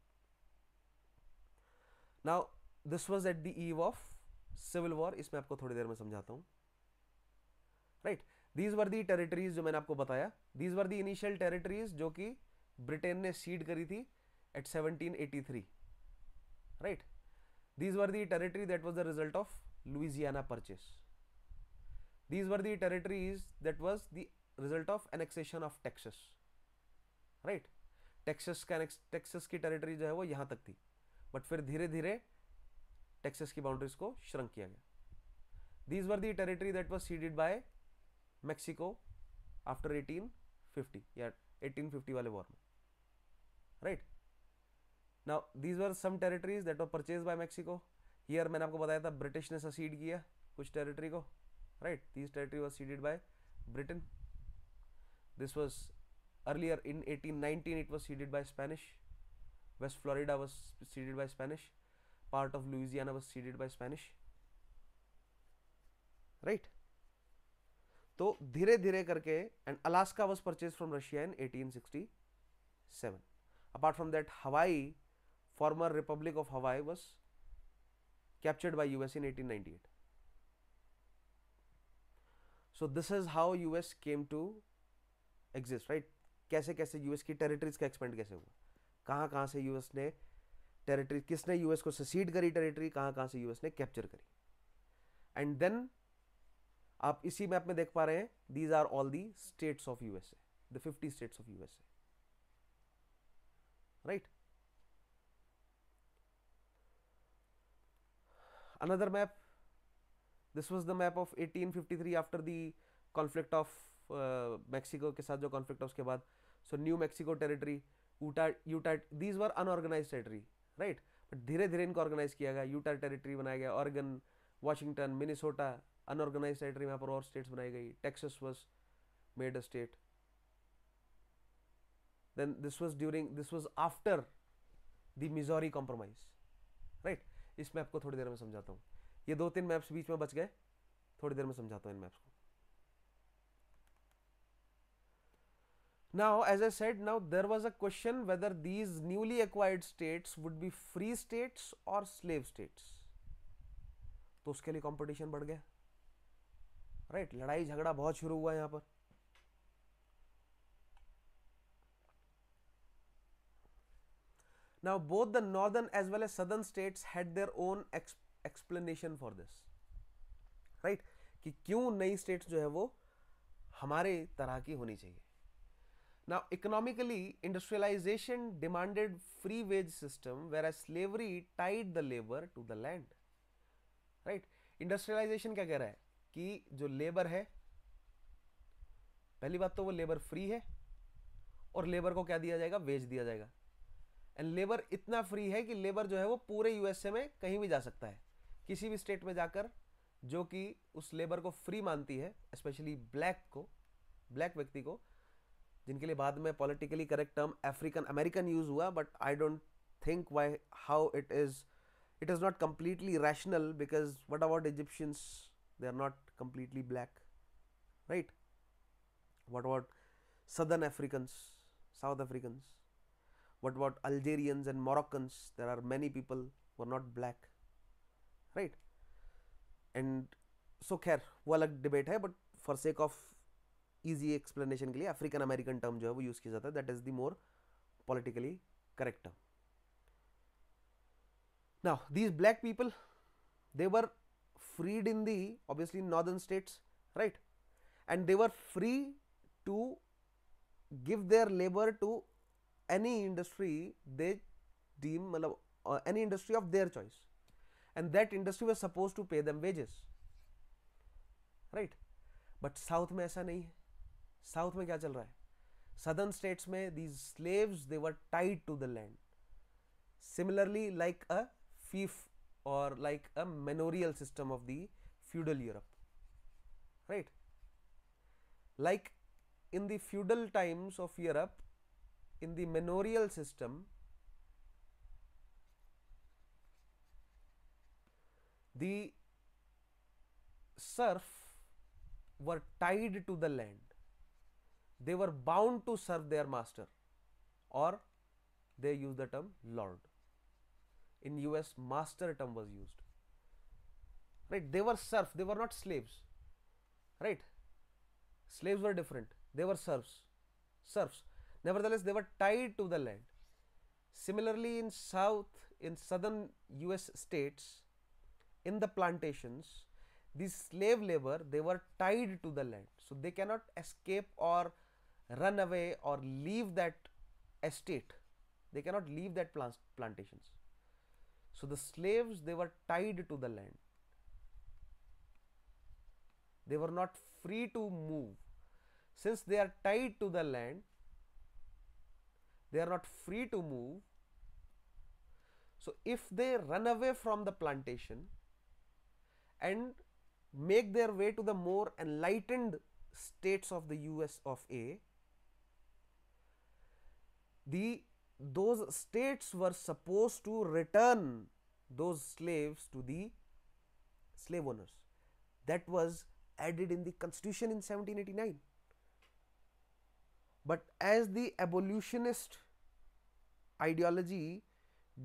Now this was at the eve of civil war, इसमें आपको थोड़ी देर में समझाता हूं. Right, these were the territories जो मैंने आपको बताया, these were the initial territories जो कि ब्रिटेन ने सीड करी थी at 1783. Right, these were the territory that was the result of Louisiana Purchase. These were the territories that was the result of annexation of Texas. Right, Texas की territory जो है वो यहां तक थी, बट फिर धीरे धीरे टेक्सास की बाउंड्रीज को श्रंक किया गया. These were the territory that was ceded by Mexico after 1850 या 1850 वाले वॉर में. Right, Now these were some territories that were purchased by Mexico. Here मैंने आपको बताया था ब्रिटिश ने secede किया कुछ टेरिटरी को. Right, these territory was ceded by Britain. This was earlier in 1819 it was ceded by Spanish. West Florida was ceded by Spanish. Part of Louisiana was ceded by Spanish. Right. तो धीरे धीरे करके and Alaska was purchased from Russia in 1867. Apart from that, Hawaii, former Republic of Hawaii, was captured by US in 1898. So this is how US came to exist, right? कैसे कैसे US की territories का expand कैसे हुआ, कहाँ से US ने territory, किसने US को सेसीड करी टेरिटरी, कहाँ से US ने कैप्चर करी. एंड देन आप इसी मैप में देख पा रहे हैं, these are all the states of USA, the 50 states of USA. Right, another map, this was the map of 1853 after the conflict of Mexico के साथ जो conflict है उसके बाद. So New Mexico territory, Utah, these were unorganized territory, right? But धीरे धीरे इनको organize किया गया, Utah territory बनाया गया, Oregon, Washington, Minnesota, unorganized territory में यहाँ पर और states बनाई गई, Texas was made a state. Then this was after the Missouri Compromise, right? इस मैप को थोड़ी देर में समझाता हूँ. ये 2-3 मैप्स बीच में बच गए, थोड़ी देर में समझाता हूँ इन मैप्स को. Now, as I said, now there was a question whether these newly acquired states would be free states or slave states. तो उसके लिए कंपटीशन बढ़ गया. राइट, लड़ाई झगड़ा बहुत शुरू हुआ यहाँ पर. Now both the northern as well as southern states had their own explanation for this, right? कि क्यों नई states जो है वो हमारे तरह की होनी चाहिए. Now economically, industrialization demanded free wage system, whereas slavery tied the labor to the land. Right? Industrialization क्या कह रहा है कि जो लेबर है, पहली बात तो वो लेबर फ्री है और लेबर को क्या दिया जाएगा, वेज दिया जाएगा. एंड लेबर इतना फ्री है कि लेबर जो है वो पूरे यूएसए में कहीं भी जा सकता है, किसी भी स्टेट में जाकर, जो कि उस लेबर को फ्री मानती है, स्पेशली ब्लैक व्यक्ति को, जिनके लिए बाद में politically correct term African American use हुआ, but I don't think why how it is not completely rational, because what about Egyptians, they are not completely black, right? What about southern Africans, South Africans? What about Algerians and Moroccans? There are many people who are not black, right? And so खैर वो अलग debate है, but for sake of easy explanation के लिए African American term जो है वो use किया जाता है. That is the more politically correct term. Now these black people, they were freed in the obviously northern states, right? And they were free to give their labor to any industry they deem, any industry of their choice, and that industry was supposed to pay them wages, right? But south में ऐसा नहीं है. South में क्या चल रहा है? Southern states में these slaves they were tied to the land, similarly like a fief or like a manorial system of the feudal Europe, right? Like in the feudal times of Europe, in the manorial system, the serf were tied to the land. They were bound to serve their master, or they use the term lord. In US, master term was used, right? They were serf, they were not slaves, right? Slaves were different, they were serfs. Nevertheless, they were tied to the land. Similarly, in southern US states, in the plantations, these slave labor, they were tied to the land, so they cannot escape or run away or leave that estate. They cannot leave that plantations. So the slaves, they were tied to the land. They were not free to move. Since they are tied to the land, they are not free to move. So if they run away from the plantation and make their way to the more enlightened states of the US of A, those states were supposed to return those slaves to the slave owners. That was added in the Constitution in 1789. But as the abolitionist ideology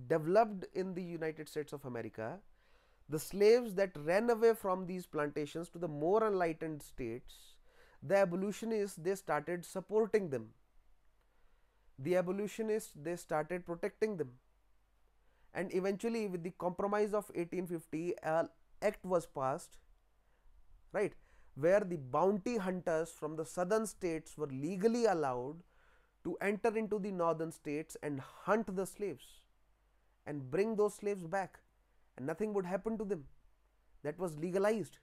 developed in the United States of America, the slaves that ran away from these plantations to the more enlightened states, the abolitionists, they started supporting them. The abolitionists, they started protecting them. And eventually, with the Compromise of 1850, an act was passed, right, where the bounty hunters from the southern states were legally allowed to enter into the northern states and hunt the slaves and bring those slaves back, and nothing would happen to them. That was legalized.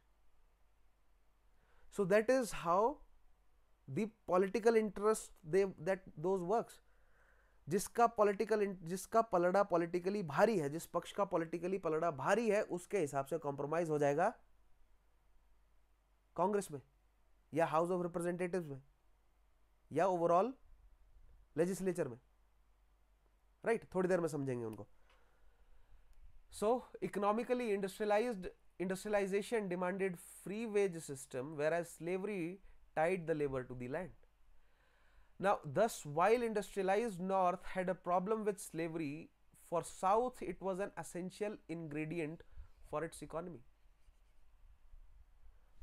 So that is how the political interest those works. जिसका पलड़ा politically भारी है, जिस पक्ष का politically पलड़ा भारी है, उसके हिसाब से कॉम्प्रोमाइज हो जाएगा कांग्रेस में या हाउस ऑफ रिप्रेजेंटेटिव्स में या ओवरऑल लेजिस्लेचर में, राइट? थोड़ी देर में समझेंगे उनको. So economically industrialization demanded free wage system, whereas slavery tied the labor to the land. Now, thus, while industrialized North had a problem with slavery, for South it was an essential ingredient for its economy.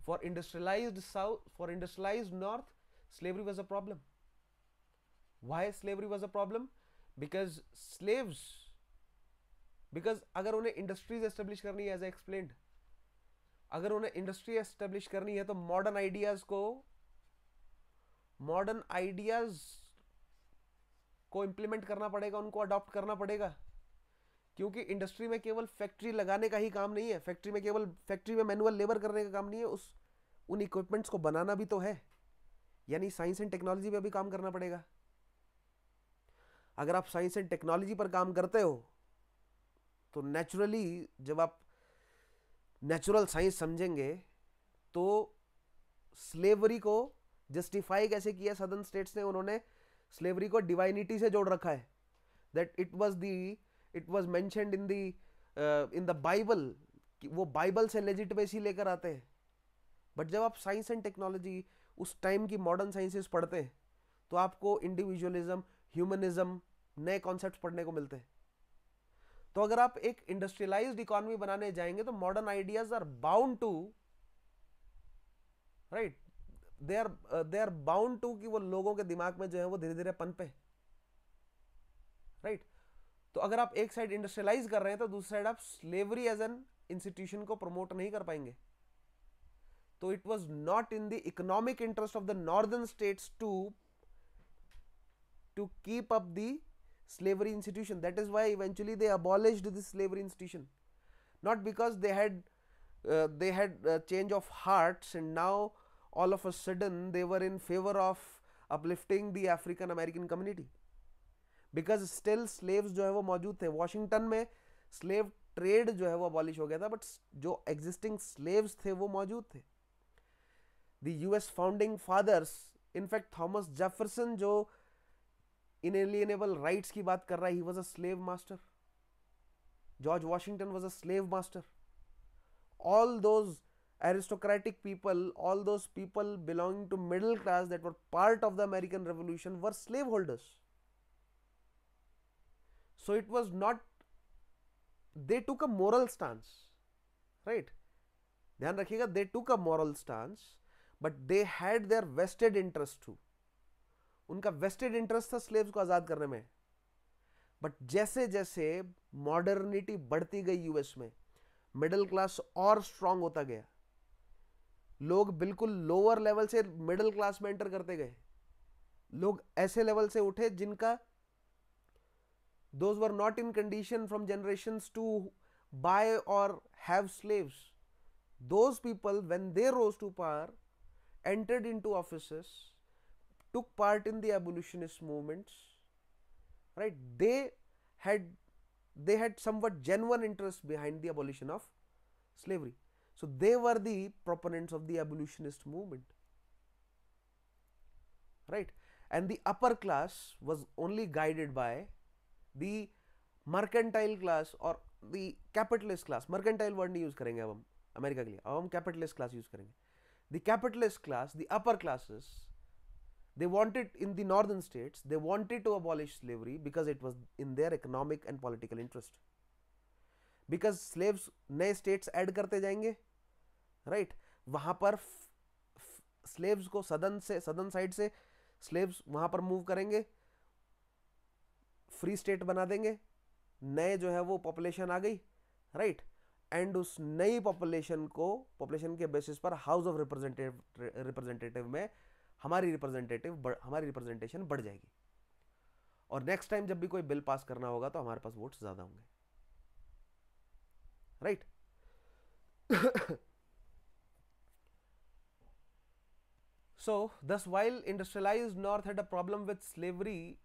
For industrialized North, slavery was a problem. Why slavery was a problem? Because अगर उन्हें industries establish करनी है, as I explained, अगर उन्हें industry establish करनी है तो modern ideas को इंप्लीमेंट करना पड़ेगा, उनको अडॉप्ट करना पड़ेगा. क्योंकि इंडस्ट्री में केवल फैक्ट्री लगाने का ही काम नहीं है, फैक्ट्री में मैनुअल लेबर करने का काम नहीं है, उन इक्विपमेंट्स को बनाना भी तो है. यानी साइंस एंड टेक्नोलॉजी पे भी काम करना पड़ेगा. अगर आप साइंस एंड टेक्नोलॉजी पर काम करते हो तो नेचुरली, जब आप नेचुरल साइंस समझेंगे, तो स्लेवरी को जस्टिफाई कैसे किया सदर्न स्टेट्स ने? उन्होंने स्लेवरी को डिवाइनिटी से जोड़ रखा है. That it was mentioned in the Bible. वो बाइबल से लेजिटिमेसी लेकर आते हैं. बट जब आप साइंस एंड टेक्नोलॉजी, उस टाइम की मॉडर्न साइंसेस पढ़ते हैं, तो आपको इंडिविजुअलिज्म, ह्यूमनिज्म, नए कॉन्सेप्ट्स पढ़ने को मिलते हैं. तो अगर आप एक इंडस्ट्रियलाइज्ड इकोनॉमी बनाने जाएंगे तो modern ideas are bound to, right, they are bound to कि वो लोगों के दिमाग में जो है वो धीरे धीरे पनपे, राइट. तो अगर आप एक साइड इंडस्ट्रियलाइज कर रहे हैं तो दूसरी साइड आप स्लेवरी एज एन इंस्टीट्यूशन को प्रमोट नहीं कर पाएंगे. तो it was not in the economic interest of the northern states to keep up the slavery institution. That is why eventually they abolished the slavery institution, not because they had change of hearts and now all of a sudden they were in favor of uplifting the African American community, because still slaves जो है वो मौजूद थे. Washington में slave trade जो है वो abolish हो गया था, but जो existing slaves थे वो मौजूद थे. The US founding fathers, in fact Thomas Jefferson जो inalienable rights की बात कर रहा है, he was a slave master. George Washington was a slave master. All those aristocratic people, all those people belonging to middle class that were part of the American Revolution were slaveholders. So it was not, they took a moral stance, right? ध्यान रखिएगा, they took a moral stance, but they had their vested interest too. उनका vested interest था slaves को आजाद करने में. But जैसे जैसे modernity बढ़ती गई यूएस में, मिडिल क्लास और स्ट्रांग होता गया, लोग बिल्कुल लोअर लेवल से मिडिल क्लास में एंटर करते गए. लोग ऐसे लेवल से उठे जिनका those were not in condition from generations to buy और have slaves. Those people when they rose to power, entered into offices, took part in the abolitionist movements, right? They had somewhat genuine interest behind the abolition of slavery. So they were the proponents of the abolitionist movement, right? And the upper class was only guided by the mercantile class or the capitalist class. Mercantile word नहीं use करेंगे अब हम America के लिए, अब हम capitalist class use करेंगे. The capitalist class, the upper classes, they wanted, in the northern states, they wanted to abolish slavery because it was in their economic and political interest. Because slaves नए states add करते जाएंगे, right? वहाँ पर slaves को southern side से slaves वहाँ पर move करेंगे, free state बना देंगे, नए जो है वो population आ गई, right? And उस नई population के basis पर House of Representative में हमारी रिप्रेजेंटेशन बढ़ जाएगी, और नेक्स्ट टाइम जब भी कोई बिल पास करना होगा तो हमारे पास वोट्स ज्यादा होंगे, right? So thus, while industrialized North had a problem with slavery,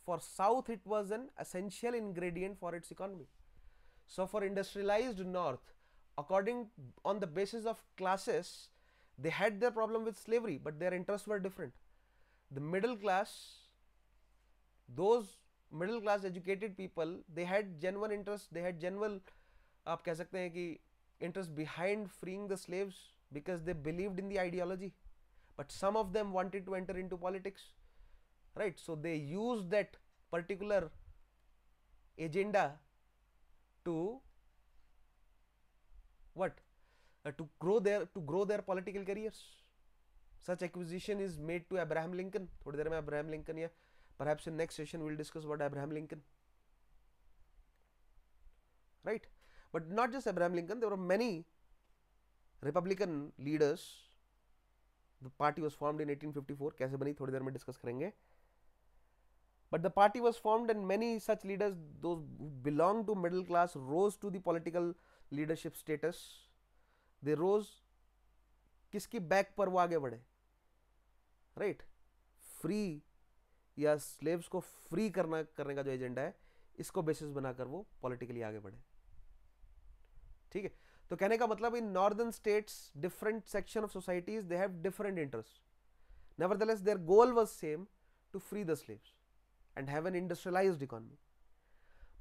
for South it was an essential ingredient for its economy. So for industrialized North, according on the basis of classes, they had their problem with slavery, but their interests were different. The middle class, those middle class educated people, they had genuine interest, they had genuine, आप कह सकते हैं कि interest behind freeing the slaves because they believed in the ideology. But some of them wanted to enter into politics, right? So they used that particular agenda to what? To grow their political careers. Such acquisition is made to Abraham Lincoln. थोड़ी देर में Abraham Lincoln, या perhaps in next session we'll discuss about Abraham Lincoln, right? But not just Abraham Lincoln, there were many Republican leaders. The party was formed in 1854. कैसे बनी थोड़ी देर में discuss करेंगे. But the party was formed and many such leaders, those who belonged to middle class, rose to the political leadership status. They rose, किसकी back पर वो आगे बढ़े, राइट? फ्री या स्लेव्स को फ्री करने का जो एजेंडा है, इसको बेसिस बनाकर वो पॉलिटिकली आगे बढ़े, ठीक है? तो कहने का मतलब, in northern states different section of societies they have different interest. Nevertheless their goal was same, to free the slaves and have an industrialized economy.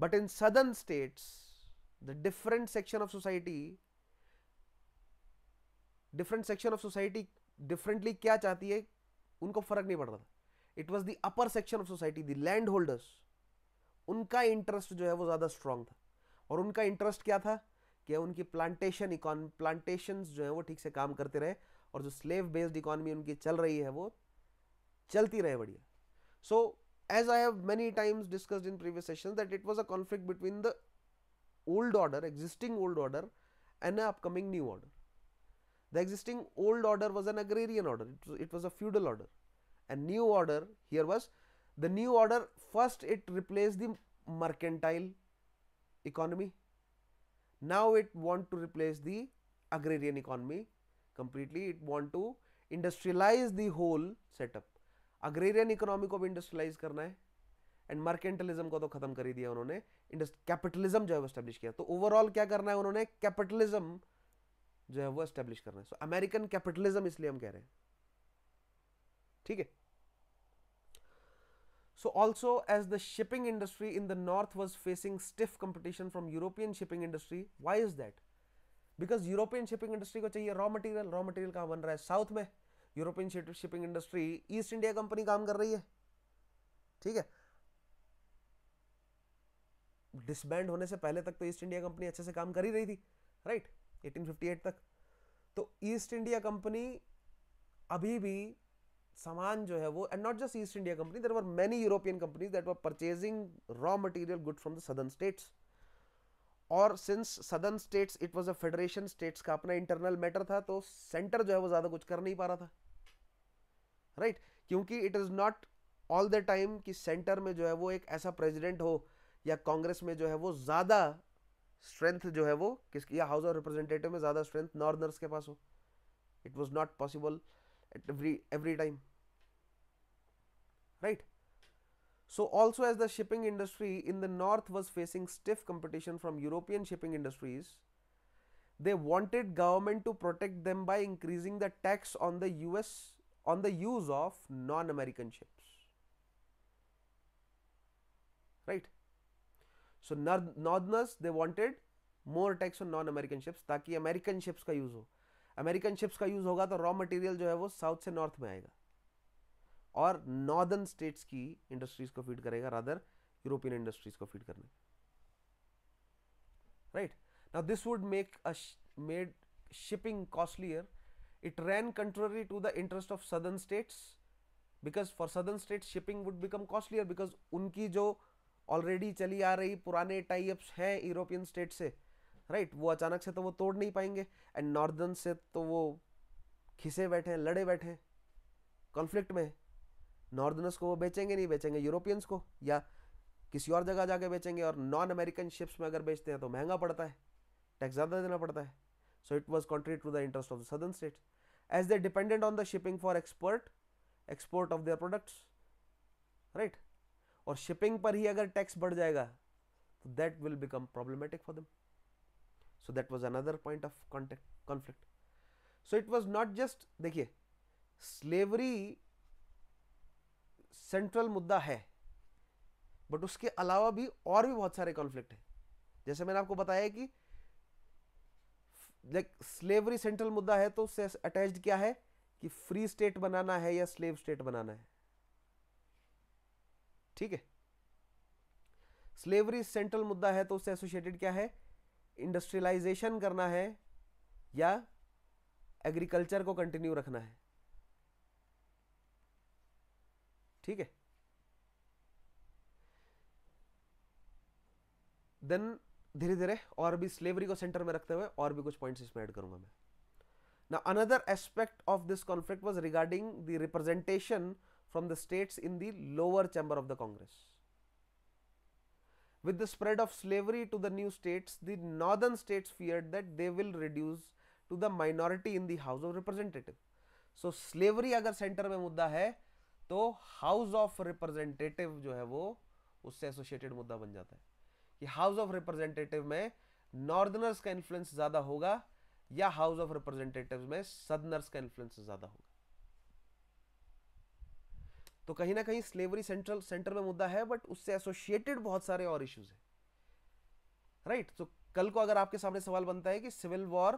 But in southern states, the different section of society differently क्या चाहती है, उनको फर्क नहीं पड़ रहा था. It was the upper section of society, the landholders, उनका इंटरेस्ट जो है वो ज्यादा स्ट्रांग था. और उनका इंटरेस्ट क्या था कि उनकी प्लांटेशंस जो है वो ठीक से काम करते रहे, और जो स्लेव बेस्ड इकोनॉमी उनकी चल रही है वो चलती रहे बढ़िया. So as I have many times discussed in previous sessions, that it was a conflict between the old order, existing old order, an upcoming new order. The existing old order was an agrarian order. It was a feudal order. And new order here was the new order. First it replaced the mercantile economy. Now it want to replace the agrarian economy completely. It want to industrialize the whole setup. agrarian economy को भी industrialize करना है and mercantilism को तो खत्म कर ही दिया उन्होंने. कैपिटलिज्म जो है वो एस्टेब्लिश किया. तो ओवरऑल क्या करना है उन्होंने, कैपिटलिज्म जो है वो एस्टेब्लिश करना है. सो अमेरिकन कैपिटलिज्म इसलिए हम कह रहे हैं. ठीक है. So also as the shipping industry in the north was facing stiff competition from European shipping industry. Why is that? Because European shipping industry को चाहिए रॉ मटेरियल. रॉ मटेरियल कहाँ बन रहा है? साउथ में. European shipping industry east India company काम कर रही है. ठीक है. डिसबैंड होने से पहले तक तो ईस्ट इंडिया कंपनी अच्छे से काम कर ही रही थी, राइट, 1858 तक. तो ईस्ट इंडिया कंपनी अभी भी सामान जो है वो, and not just East India company, there were many European companies that were purchasing raw material good from the southern states. और since southern states it was a federation, states का अपना internal matter था, तो centre जो है वो ज्यादा कुछ कर नहीं पा रहा था, राइट. क्योंकि it is not all the time कि सेंटर में जो है वो एक ऐसा प्रेसिडेंट हो या कांग्रेस में जो है वो ज्यादा स्ट्रेंथ जो है वो किसकी, या हाउस ऑफ रिप्रेजेंटेटिव में ज्यादा स्ट्रेंथ नॉर्दर्नर्स के पास हो. It was not possible at every time, right. So also as the shipping industry in the north was facing stiff competition from European shipping industries, they wanted government to protect them by increasing the tax on the use of non-American ships, right. So northerners they wanted more tax on non-American ships ताकि American ships का use हो. American ships का use होगा तो raw material जो है वो south से नॉर्थ में आएगा और नॉर्दर्न स्टेट्स की इंडस्ट्रीज को फीड करेगा, रादर यूरोपियन इंडस्ट्रीज को फीड करने, right. Now this would made shipping costlier. It ran contrary to the interest of southern states because for southern states shipping would become costlier because उनकी जो already चली आ रही पुराने tie ups हैं European state से, right, वो अचानक से तो वो तोड़ नहीं पाएंगे. एंड नॉर्दर्न से तो वो खिसे बैठे हैं, लड़े बैठे हैं, कॉन्फ्लिक्ट में. नॉर्दर्नर्स को वो बेचेंगे नहीं, बेचेंगे यूरोपियंस को या किसी और जगह जाके बेचेंगे. और नॉन अमेरिकन शिप्स में अगर बेचते हैं तो महंगा पड़ता है, टैक्स ज़्यादा देना पड़ता है. So it was contrary to the interest of the southern states as they dependent on the shipping for export of their products, right. और शिपिंग पर ही अगर टैक्स बढ़ जाएगा तो that will become problematic for them. So that was another point of conflict. So it was not just, देखिए, slavery central मुद्दा है बट उसके अलावा भी और भी बहुत सारे कॉन्फ्लिक्ट है. जैसे मैंने आपको बताया कि स्लेवरी सेंट्रल मुद्दा है तो उससे अटैच्ड क्या है कि फ्री स्टेट बनाना है या स्लेव स्टेट बनाना है. ठीक है. स्लेवरी सेंट्रल मुद्दा है तो उससे एसोसिएटेड क्या है, इंडस्ट्रियलाइजेशन करना है या एग्रीकल्चर को कंटिन्यू रखना है. ठीक है. देन धीरे धीरे और भी स्लेवरी को सेंटर में रखते हुए और भी कुछ पॉइंट्स इसमें ऐड करूंगा मैं. Now another aspect of this conflict was regarding the representation from the states in the lower chamber of the Congress. With the spread of slavery to the new states, the northern states feared that they will reduce to the minority in the House of Representatives. So slavery अगर centre में मुद्दा है तो House of Representative जो है वो उससे associated मुद्दा बन जाता है कि House of Representative में नॉर्दर्नर्स का इन्फ्लुएंस ज्यादा होगा या House of Representatives में सदर्नर्स का इन्फ्लुएंस ज्यादा होगा. तो कहीं ना कहीं स्लेवरी सेंटर में मुद्दा है बट उससे एसोसिएटेड बहुत सारे और इश्यूज है, राइट. तो कल को अगर आपके सामने सवाल बनता है कि सिविल वॉर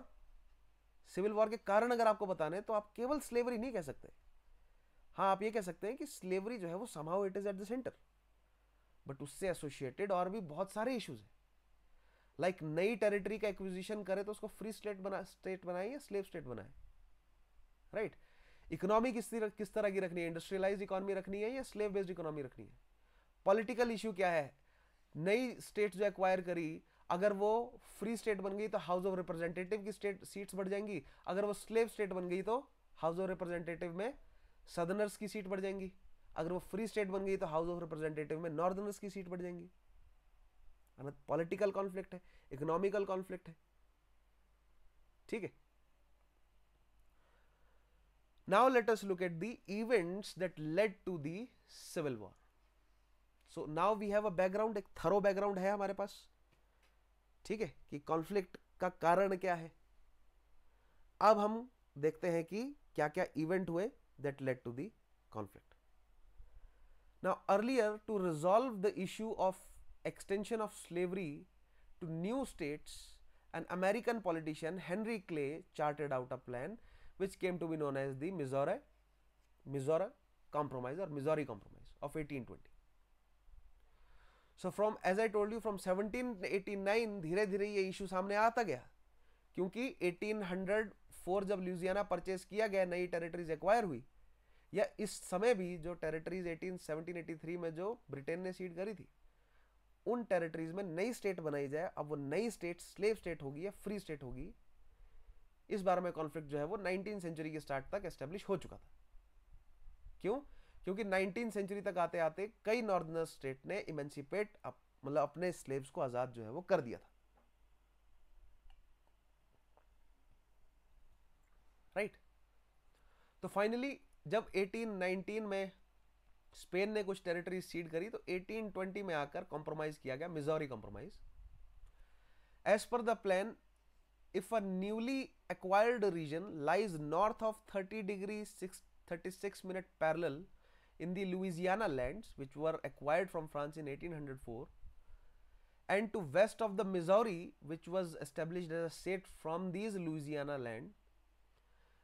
के कारण अगर आपको बताने तो आप केवल स्लेवरी नहीं कह सकते. हाँ, आप ये कह सकते हैं कि स्लेवरी जो है वो somehow it is at the centre but उससे एसोसिएटेड और भी बहुत सारे इश्यूज है. लाइक नई टेरिटरी का एक्विजिशन करे तो उसको फ्री स्टेट बनाए या स्लेव स्टेट बनाए, राइट. इकोनॉमी किस तरह की रखनी है, इंडस्ट्रियलाइज इकोनॉमी रखनी है या स्लेव बेस्ड इकोनॉमी रखनी है. पॉलिटिकल इश्यू क्या है, नई स्टेट जो एक्वायर करी अगर वो फ्री स्टेट बन गई तो हाउस ऑफ रिप्रेजेंटेटिव की स्टेट सीट्स बढ़ जाएंगी, अगर वो स्लेव स्टेट बन गई तो हाउस ऑफ रिप्रेजेंटेटिव में सदर्नर्स की सीट बढ़ जाएंगी, अगर वो फ्री स्टेट बन गई तो हाउस ऑफ रिप्रेजेंटेटिव में नॉर्दर्नर्स की सीट बढ़ जाएंगी। पॉलिटिकल कॉन्फ्लिक्ट है, इकोनॉमिकल कॉन्फ्लिक्ट है, ठीक है। Now let us look at the events that led to the civil war. So now we have a background, एक थरो बैकग्राउंड है हमारे पास, ठीक है, कि कॉन्फ्लिक्ट का कारण क्या है। अब हम देखते हैं कि क्या क्या इवेंट हुए that led to the conflict. Now earlier, to resolve the issue of extension of slavery to new states, an American politician, Henry Clay, charted out a plan which came to be known as the Missouri Compromise or Missouri Compromise of 1820. So from, as I told you, from 1789 धीरे धीरे ये issue सामने आता गया, क्योंकि 1804 जब Louisiana purchase किया गया, नई टेरिटरीज एक्वायर हुई, या इस समय भी जो टेरिटरीज 1783 में जो ब्रिटेन ने सीड करी थी, उन टेरिटरीज में नई स्टेट बनाई जाए। अब वो नई स्टेट स्लेव स्टेट होगी या फ्री स्टेट होगी, इस बारे में कॉन्फ्लिक्ट जो है वो 19वीं सेंचुरी के स्टार्ट तक एस्टेब्लिश हो चुका था। क्यों? क्योंकि 19वीं सेंचुरी तक आते आते कई नॉर्दर्न स्टेट ने इमेंसिपेट मतलब अपने स्लेव्स को आजाद जो है वो कर दिया था, राइट। तो फाइनली जब 1819 में स्पेन ने कुछ टेरिटरी सीड करी, तो 1820 में आकर कॉम्प्रोमाइज किया गया, Missouri compromise. As per the plan, if a newly acquired region lies north of 30°36' parallel in the Louisiana lands which were acquired from France in 1804, and to west of the Missouri which was established as a state from these Louisiana land,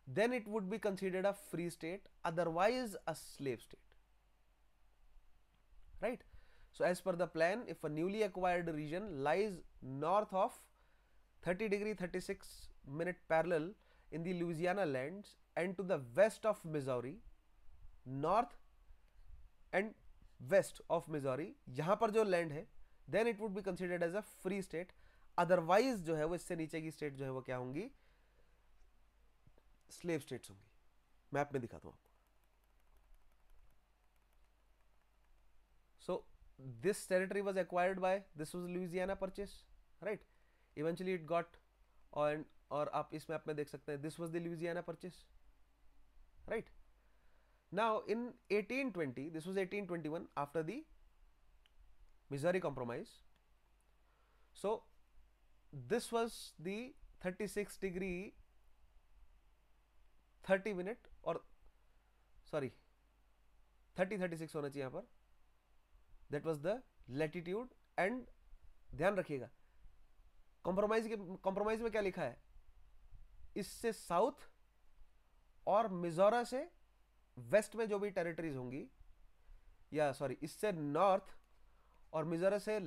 then it would be considered a free state, otherwise a slave state, right. So as per the plan, if a newly acquired region lies north of 30°36' parallel in the Louisiana lands and to the west of Missouri, north and west of Missouri, यहाँ पर जो land है, then it would be considered as a free state, otherwise जो है वो इससे नीचे की स्टेट जो है वो क्या होंगी, स्लेव स्टेट्स होंगी। मैप में दिखाता हूं आपको। So this territory was acquired by, this was Louisiana purchase, right. Eventually it got on, और आप इस मैप में देख सकते हैं, this was the Louisiana purchase, right. Now in 1820, this was 1821 after the Missouri Compromise. So this was the 36°30' और sorry 30-36 होना चाहिए यहाँ पर, that was the latitude। and ध्यान रखिएगा कॉम्प्रोमाइज में क्या लिखा है, इससे साउथ और मिजोरा से वेस्ट में जो भी टेरिटरीज होंगी, या सॉरी इससे नॉर्थ और मिजोरा से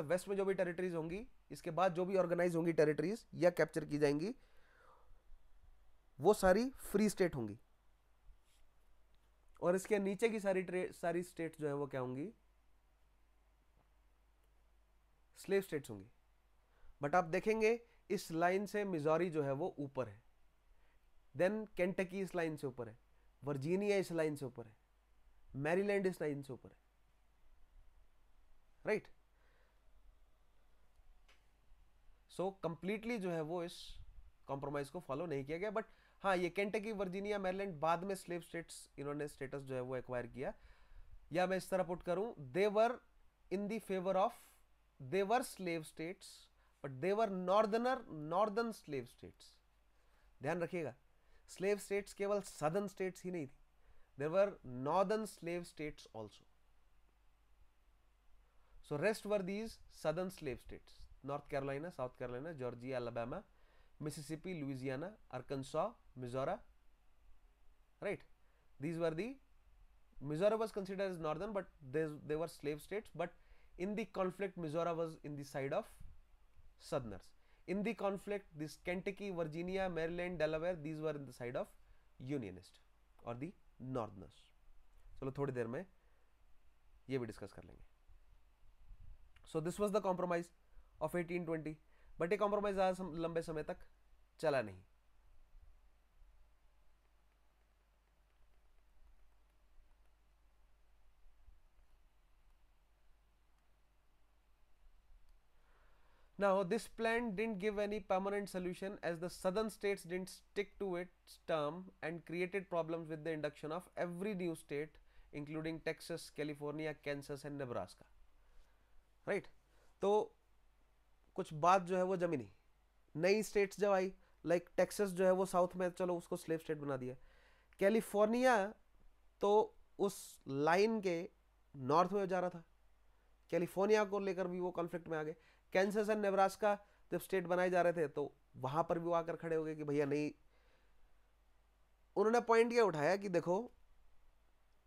वेस्ट में जो भी टेरिटरीज होंगी, इसके बाद जो भी ऑर्गेनाइज होंगी टेरिटरीज या कैप्चर की जाएंगी, वो सारी फ्री स्टेट होंगी, और इसके नीचे की सारी स्टेट जो है वो क्या होंगी, स्लेव स्टेट्स होंगी। बट आप देखेंगे इस लाइन से मिजोरी जो है वो ऊपर है, देन केंटकी इस लाइन से ऊपर है, वर्जीनिया इस लाइन से ऊपर है, मैरीलैंड इस लाइन से ऊपर है, राइट। सो कंप्लीटली जो है वो इस कॉम्प्रोमाइज को फॉलो नहीं किया गया, बट हाँ ये केंटकी वर्जीनिया मैरीलैंड बाद में स्लेव स्टेट्स इन्होंने स्टेटस जो है वो एक्वायर किया, या मैं इस तरह पुट करूं, they were in the favour of, they were slave states but they were northern slave states. ध्यान रखिएगा, स्लेव स्टेट्स केवल सदर्न स्टेट्स ही नहीं थी, there were northern slave states also. So rest were these southern slave states, North Carolina, South Carolina, Georgia, Alabama, Mississippi, Louisiana, Arkansas, Missouri, right. These were the, Missouri was considered as northern, but they were slave states, but in the conflict Missouri was in the side of southerners. In the conflict this Kentucky, Virginia, Maryland, Delaware, these were in the side of unionist or the northerners. चलो थोड़ी देर में ये भी discuss कर लेंगे. So this was the compromise. Of 1820, but ये compromise ज़्यादा लंबे समय तक चला नहीं। Now, this plan didn't give any permanent solution as the southern states didn't stick to its term and created problems with the induction of every new state, including Texas, California, Kansas and Nebraska. Right? तो कुछ बात जो है वो जमी नहीं, नई states जब आई, लाइक टेक्सास जो है वो साउथ में, चलो उसको स्लेव स्टेट बना दिया। कैलिफोर्निया तो उस लाइन के नॉर्थ में जा रहा था, कैलिफोर्निया को लेकर भी वो कॉन्फ्लिक्ट में आ गए। कैंसस एंड नेब्रास्का जब स्टेट बनाए जा रहे थे तो वहां पर भी वो आकर खड़े हो गए कि भैया नहीं। उन्होंने पॉइंट ये उठाया कि देखो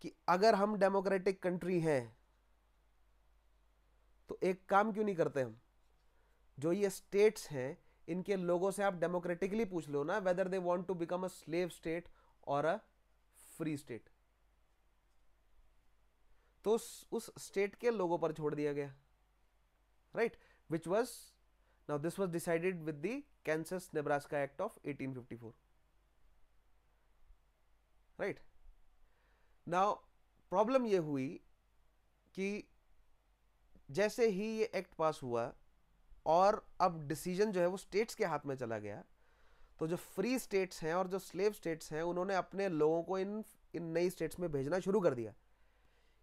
कि अगर हम डेमोक्रेटिक कंट्री हैं तो एक काम क्यों नहीं करते हम, जो ये स्टेट्स हैं इनके लोगों से आप डेमोक्रेटिकली पूछ लो ना whether they want to become a slave state और अ फ्री स्टेट। तो उस स्टेट के लोगों पर छोड़ दिया गया, right, which was, now this was decided with the Kansas Nebraska Act of 1854, right। now problem ये हुई कि जैसे ही ये एक्ट पास हुआ और अब डिसीजन जो है वो स्टेट्स के हाथ में चला गया, तो जो फ्री स्टेट्स हैं और जो स्लेव स्टेट्स हैं उन्होंने अपने लोगों को इन नई स्टेट्स में भेजना शुरू कर दिया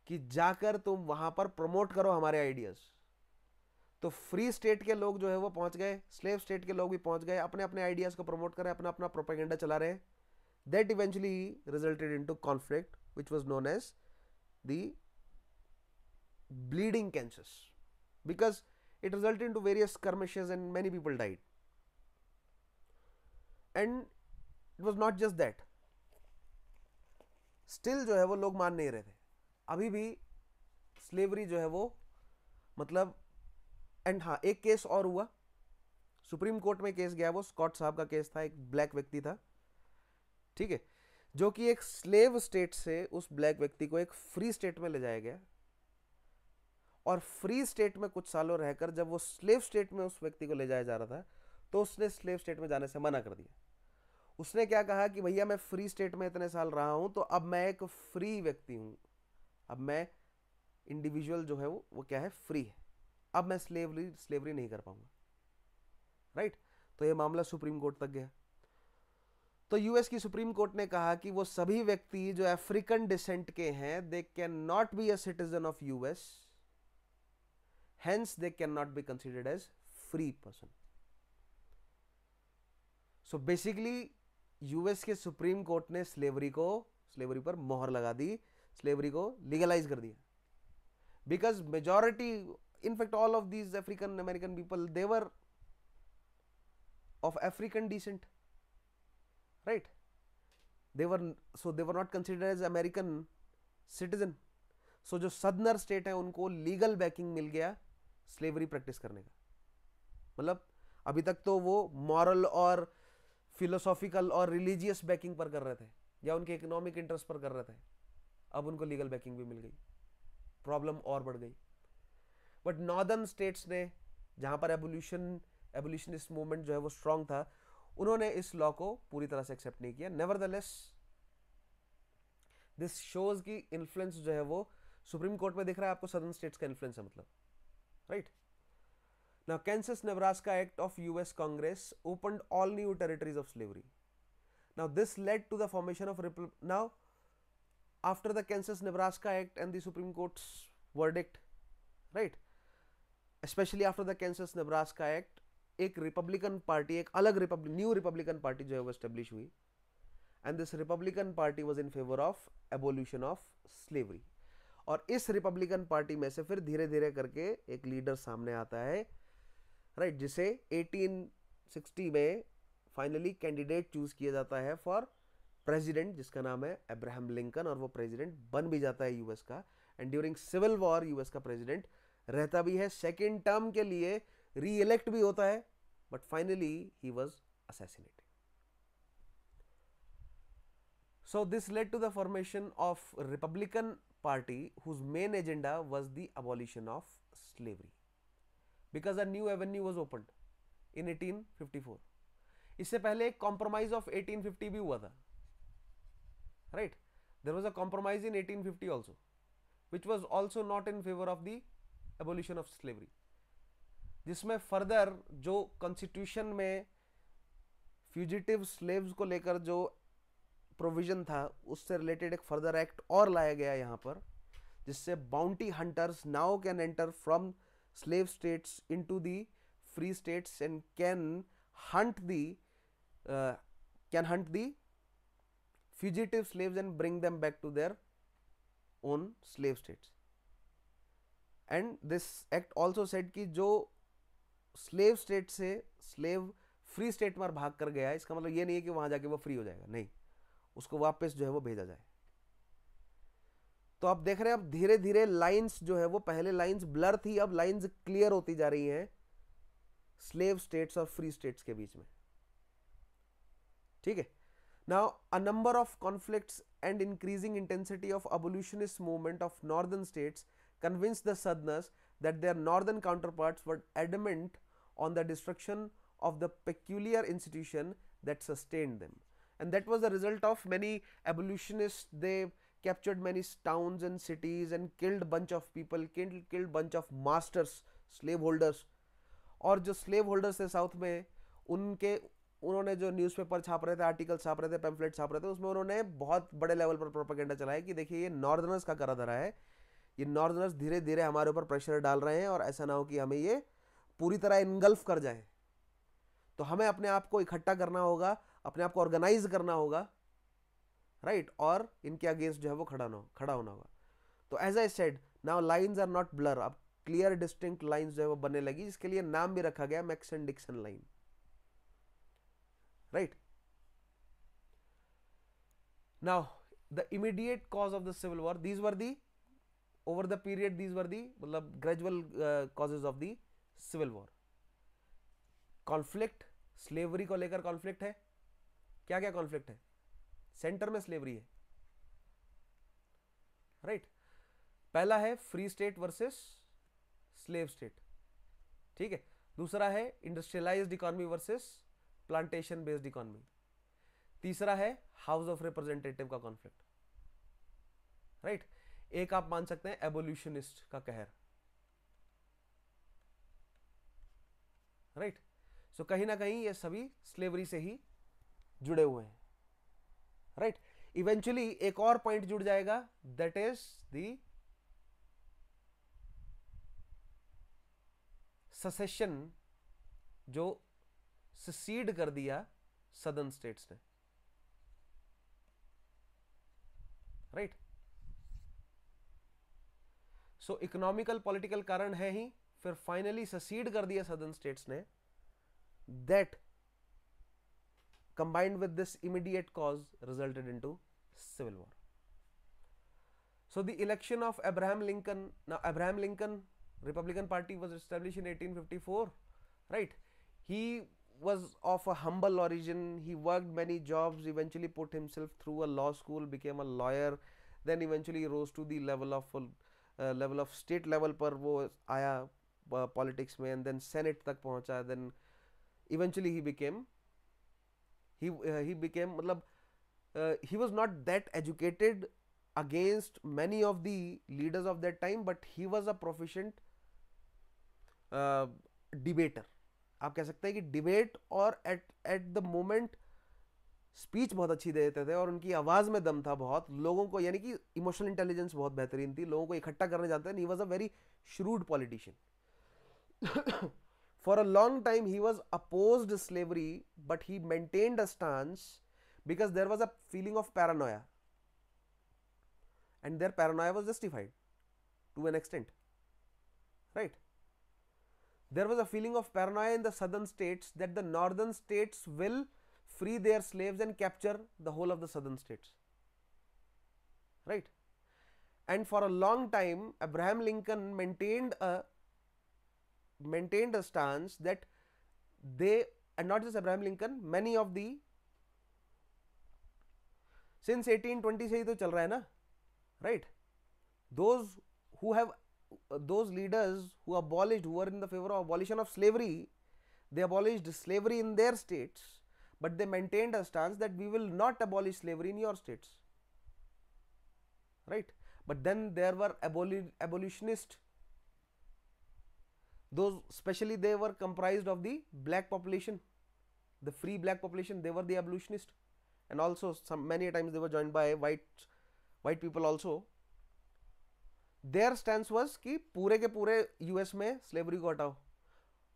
कि जाकर तुम वहां पर प्रमोट करो हमारे आइडियाज। तो फ्री स्टेट के लोग जो है वो पहुंच गए, स्लेव स्टेट के लोग भी पहुंच गए, अपने अपने आइडियाज को प्रमोट कर रहे, अपना अपना प्रोपेगेंडा चला रहे। That eventually resulted into conflict which was known as the bleeding Kansas, because it resulted into various skirmishes and many people died. And it was not just that, still जो है वो लोग मान नहीं रहे थे, अभी भी स्लेवरी जो है वो मतलब। एंड हाँ, एक केस और हुआ, सुप्रीम कोर्ट में केस गया, वो स्कॉट साहब का केस था, एक ब्लैक व्यक्ति था, ठीक है, जो कि एक स्लेव स्टेट से उस ब्लैक व्यक्ति को एक फ्री स्टेट में ले जाया गया, और फ्री स्टेट में कुछ सालों रहकर जब वो स्लेव स्टेट में उस व्यक्ति को ले जाया जा रहा था तो उसने स्लेव स्टेट में जाने से मना कर दिया। उसने क्या कहा कि भैया मैं फ्री स्टेट में इतने साल रहा हूं तो अब मैं एक फ्री व्यक्ति हूं, अब मैं इंडिविजुअल जो है वो क्या है, फ्री है, अब मैं स्लेवरी नहीं कर पाऊंगा, राइट। तो ये मामला सुप्रीम कोर्ट तक गया। तो यूएस की सुप्रीम कोर्ट ने कहा कि वो सभी व्यक्ति जो अफ्रीकन डिसेंट के हैं they can not be a citizen of US, hence they cannot be considered as free person. So basically US के सुप्रीम कोर्ट ने स्लेवरी पर मोहर लगा दी, स्लेवरी को लीगलाइज कर दिया, because majority, in fact all of these African American people they were of African descent, right, they were not considered as American citizen. So जो सदर्न स्टेट है उनको लीगल बैकिंग मिल गया स्लेवरी प्रैक्टिस करने का। मतलब अभी तक तो वो मॉरल और फिलोसॉफिकल और रिलीजियस बैकिंग पर कर रहे थे या उनके इकोनॉमिक इंटरेस्ट पर कर रहे थे, अब उनको लीगल बैकिंग भी मिल गई, प्रॉब्लम और बढ़ गई। बट नॉर्दर्न स्टेट्स ने, जहां पर एबोल्यूशनिस्ट मूवमेंट जो है वो स्ट्रांग था, उन्होंने इस लॉ को पूरी तरह से एक्सेप्ट नहीं किया। नेवरदलेस दिस शोज की इन्फ्लुएंस जो है वो सुप्रीम कोर्ट में दिख रहा है आपको, सदर्न स्टेट्स का इन्फ्लुएंस है, मतलब, right. Now Kansas Nebraska Act of US Congress opened all new territories of slavery. Now this led to the formation of now after the Kansas Nebraska Act and the Supreme Court's verdict, right, especially after the Kansas Nebraska Act, एक Republican party, एक अलग new Republican party जो है वो establish हुई, and this Republican party was in favour of abolition of slavery. और इस Republican party में से फिर धीरे धीरे करके एक लीडर सामने आता है, राइट, जिसे 1860 में फाइनली कैंडिडेट चूज किया जाता है फॉर प्रेसिडेंट, जिसका नाम है अब्राहम लिंकन, और वो प्रेसिडेंट बन भी जाता है यूएस का, and during civil war US का प्रेसिडेंट रहता भी है, सेकेंड टर्म के लिए री इलेक्ट भी होता है, but finally he was assassinated. So this led to the formation of Republican Party whose main agenda was the abolition of slavery. because a new avenue was opened in 1854. इससे पहले एक compromise of 1850 भी हुआ था, right? There was a compromise in 1850 also, which was also not in favor of the abolition of slavery, जिसमें further जो constitution में fugitive slaves को लेकर जो प्रोविजन था उससे रिलेटेड एक फर्दर एक्ट और लाया गया यहाँ पर, जिससे bounty hunters now can enter from slave states into the free states and can Hunt the fugitive slaves and bring them back to their own slave states. And this act also said कि जो slave state से slave free state में भाग कर गया है, इसका मतलब ये नहीं है कि वहां जाके वो फ्री हो जाएगा, नहीं, उसको वापस जो है वो भेजा जाए। तो आप देख रहे हैं अब धीरे धीरे लाइंस जो है वो, पहले लाइंस ब्लर थी, अब लाइंस क्लियर होती जा रही हैं स्लेव स्टेट्स और फ्री स्टेट्स के बीच में, ठीक है। Now, a number of conflicts and increasing intensity of abolitionist movement of northern states convinced the Southerners that their northern counterparts were adamant on the destruction of the peculiar institution that sustained them. And that was the result of many abolitionists. They captured many towns and cities and killed bunch of people, killed bunch of masters, slave holders. और जो slave holders थे south में, उन्होंने जो newspaper छाप रहे थे, article छाप रहे थे, पैम्फलेट छाप रहे थे, उसमें उन्होंने बहुत बड़े लेवल पर प्रोपेगेंडा चलाया कि देखिए ये नॉर्दर्नर्स का करा धरा है, ये नॉर्दर्नर्स धीरे धीरे हमारे ऊपर प्रेशर डाल रहे हैं और ऐसा ना हो कि हमें ये पूरी तरह इनगल्फ कर जाए, तो हमें अपने आप को इकट्ठा करना होगा, अपने आप को ऑर्गेनाइज करना होगा, राइट, और इनके अगेंस्ट जो है वो खड़ा होना होगा। तो as I said, now lines are not blur, अब क्लियर डिस्टिंक्ट लाइंस जो है वो बनने लगी, जिसके लिए नाम भी रखा गया Mason Dixon line, right? Now the immediate cause of the civil war, these were the, over the period, these were the मतलब gradual causes of the civil war. Conflict, slavery को लेकर conflict है, क्या क्या conflict है, centre में slavery है, right? पहला है free state versus slave state, ठीक है। दूसरा है industrialized economy versus plantation based economy. तीसरा है हाउस ऑफ रिप्रेजेंटेटिव का कॉन्फ्लिक्ट, राइट। एक आप मान सकते हैं एबोल्यूशनिस्ट का कहर, राइट। सो कहीं ना कहीं ये सभी स्लेवरी से ही जुड़े हुए हैं, राइट। इवेंचुअली एक और पॉइंट जुड़ जाएगा, दैट इज द सेसेशन, जो secede कर दिया सदर्न स्टेट्स ने, राइट। सो इकोनॉमिकल पॉलिटिकल कारण है ही, फिर फाइनली secede कर दिया सदर्न स्टेट्स ने, that combined with this immediate cause resulted into civil war. So the election of Abraham Lincoln, now Abraham Lincoln, Republican party was established in 1854, right. He was of a humble origin, he worked many jobs, eventually put himself through a law school, became a lawyer, then eventually rose to the level of state level पर वो आया politics में, and then senate तक पहुंचा, then eventually he became मतलब he was not that educated against many of the leaders of that time, but he was a proficient debater, आप कह सकते हैं कि डिबेट और एट द मोमेंट स्पीच बहुत अच्छी देते थे, और उनकी आवाज में दम था बहुत, लोगों को, यानी कि इमोशनल इंटेलिजेंस बहुत बेहतरीन थी, लोगों को इकट्ठा करने जानते थे। He was a very shrewd politician. For a long time he was opposed slavery, but he maintained a stance because there was a feeling of paranoia, and their paranoia was justified to an extent, right? There was a feeling of paranoia in the southern states that the northern states will free their slaves and capture the whole of the southern states, right? And for a long time Abraham Lincoln maintained a stance that they, and not just Abraham Lincoln, many of the, since 1820 से ही तो चल रहा है ना, right? Those who have those leaders who abolished, who were in the favor of abolition of slavery, they abolished slavery in their states, but they maintained a stance that we will not abolish slavery in your states, right? But then there were abolitionists, those especially they were comprised of the black population, the free black population, they were the abolitionists, and also some many times they were joined by white people also. Their stance was कि पूरे के पूरे US में slavery को हटाओ,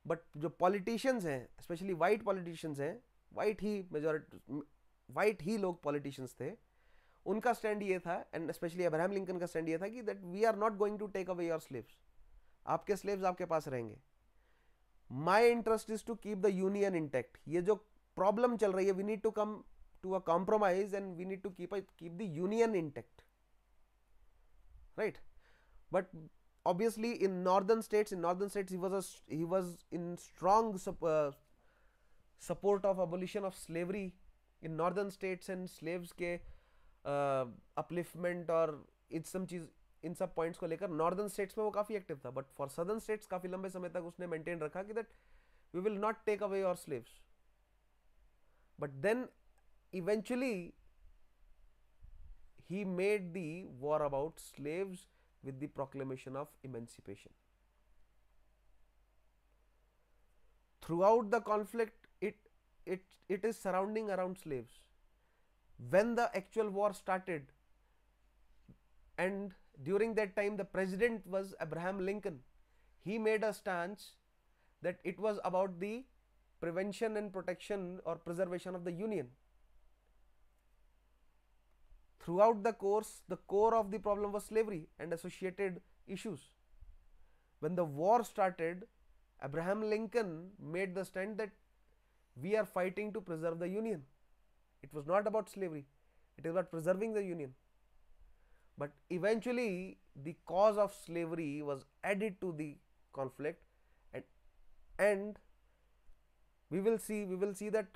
but जो politicians हैं, specially white politicians हैं, वाइट ही लोग पॉलिटिशियंस थे, उनका स्टैंड ये था, एंड स्पेशली अब्राहम लिंकन का स्टैंड ये था कि that we are not going to take away your slaves, आपके स्लेव्स आपके पास रहेंगे, my interest is to keep the union intact. ये जो प्रॉब्लम चल रही है, we need to come to a compromise and we need to keep the union intact, right? But obviously in northern states he was in strong support of abolition of slavery in northern states, and slaves के upliftment और इन सब points को लेकर northern states में वो काफी active था. But for southern states काफी लंबे समय तक उसने मेंटेन रखा कि that we will not take away your slaves. But then eventually he made the war about slaves with the proclamation of emancipation. Throughout the conflict, it is surrounding around slaves. When the actual war started, and during that time the president was Abraham Lincoln, he made a stance that it was about the prevention and protection or preservation of the Union. Throughout the course, the core of the problem was slavery and associated issues. When the war started, Abraham Lincoln made the stand that we are fighting to preserve the Union. It was not about slavery, it is about preserving the Union. But eventually the cause of slavery was added to the conflict, and we will see that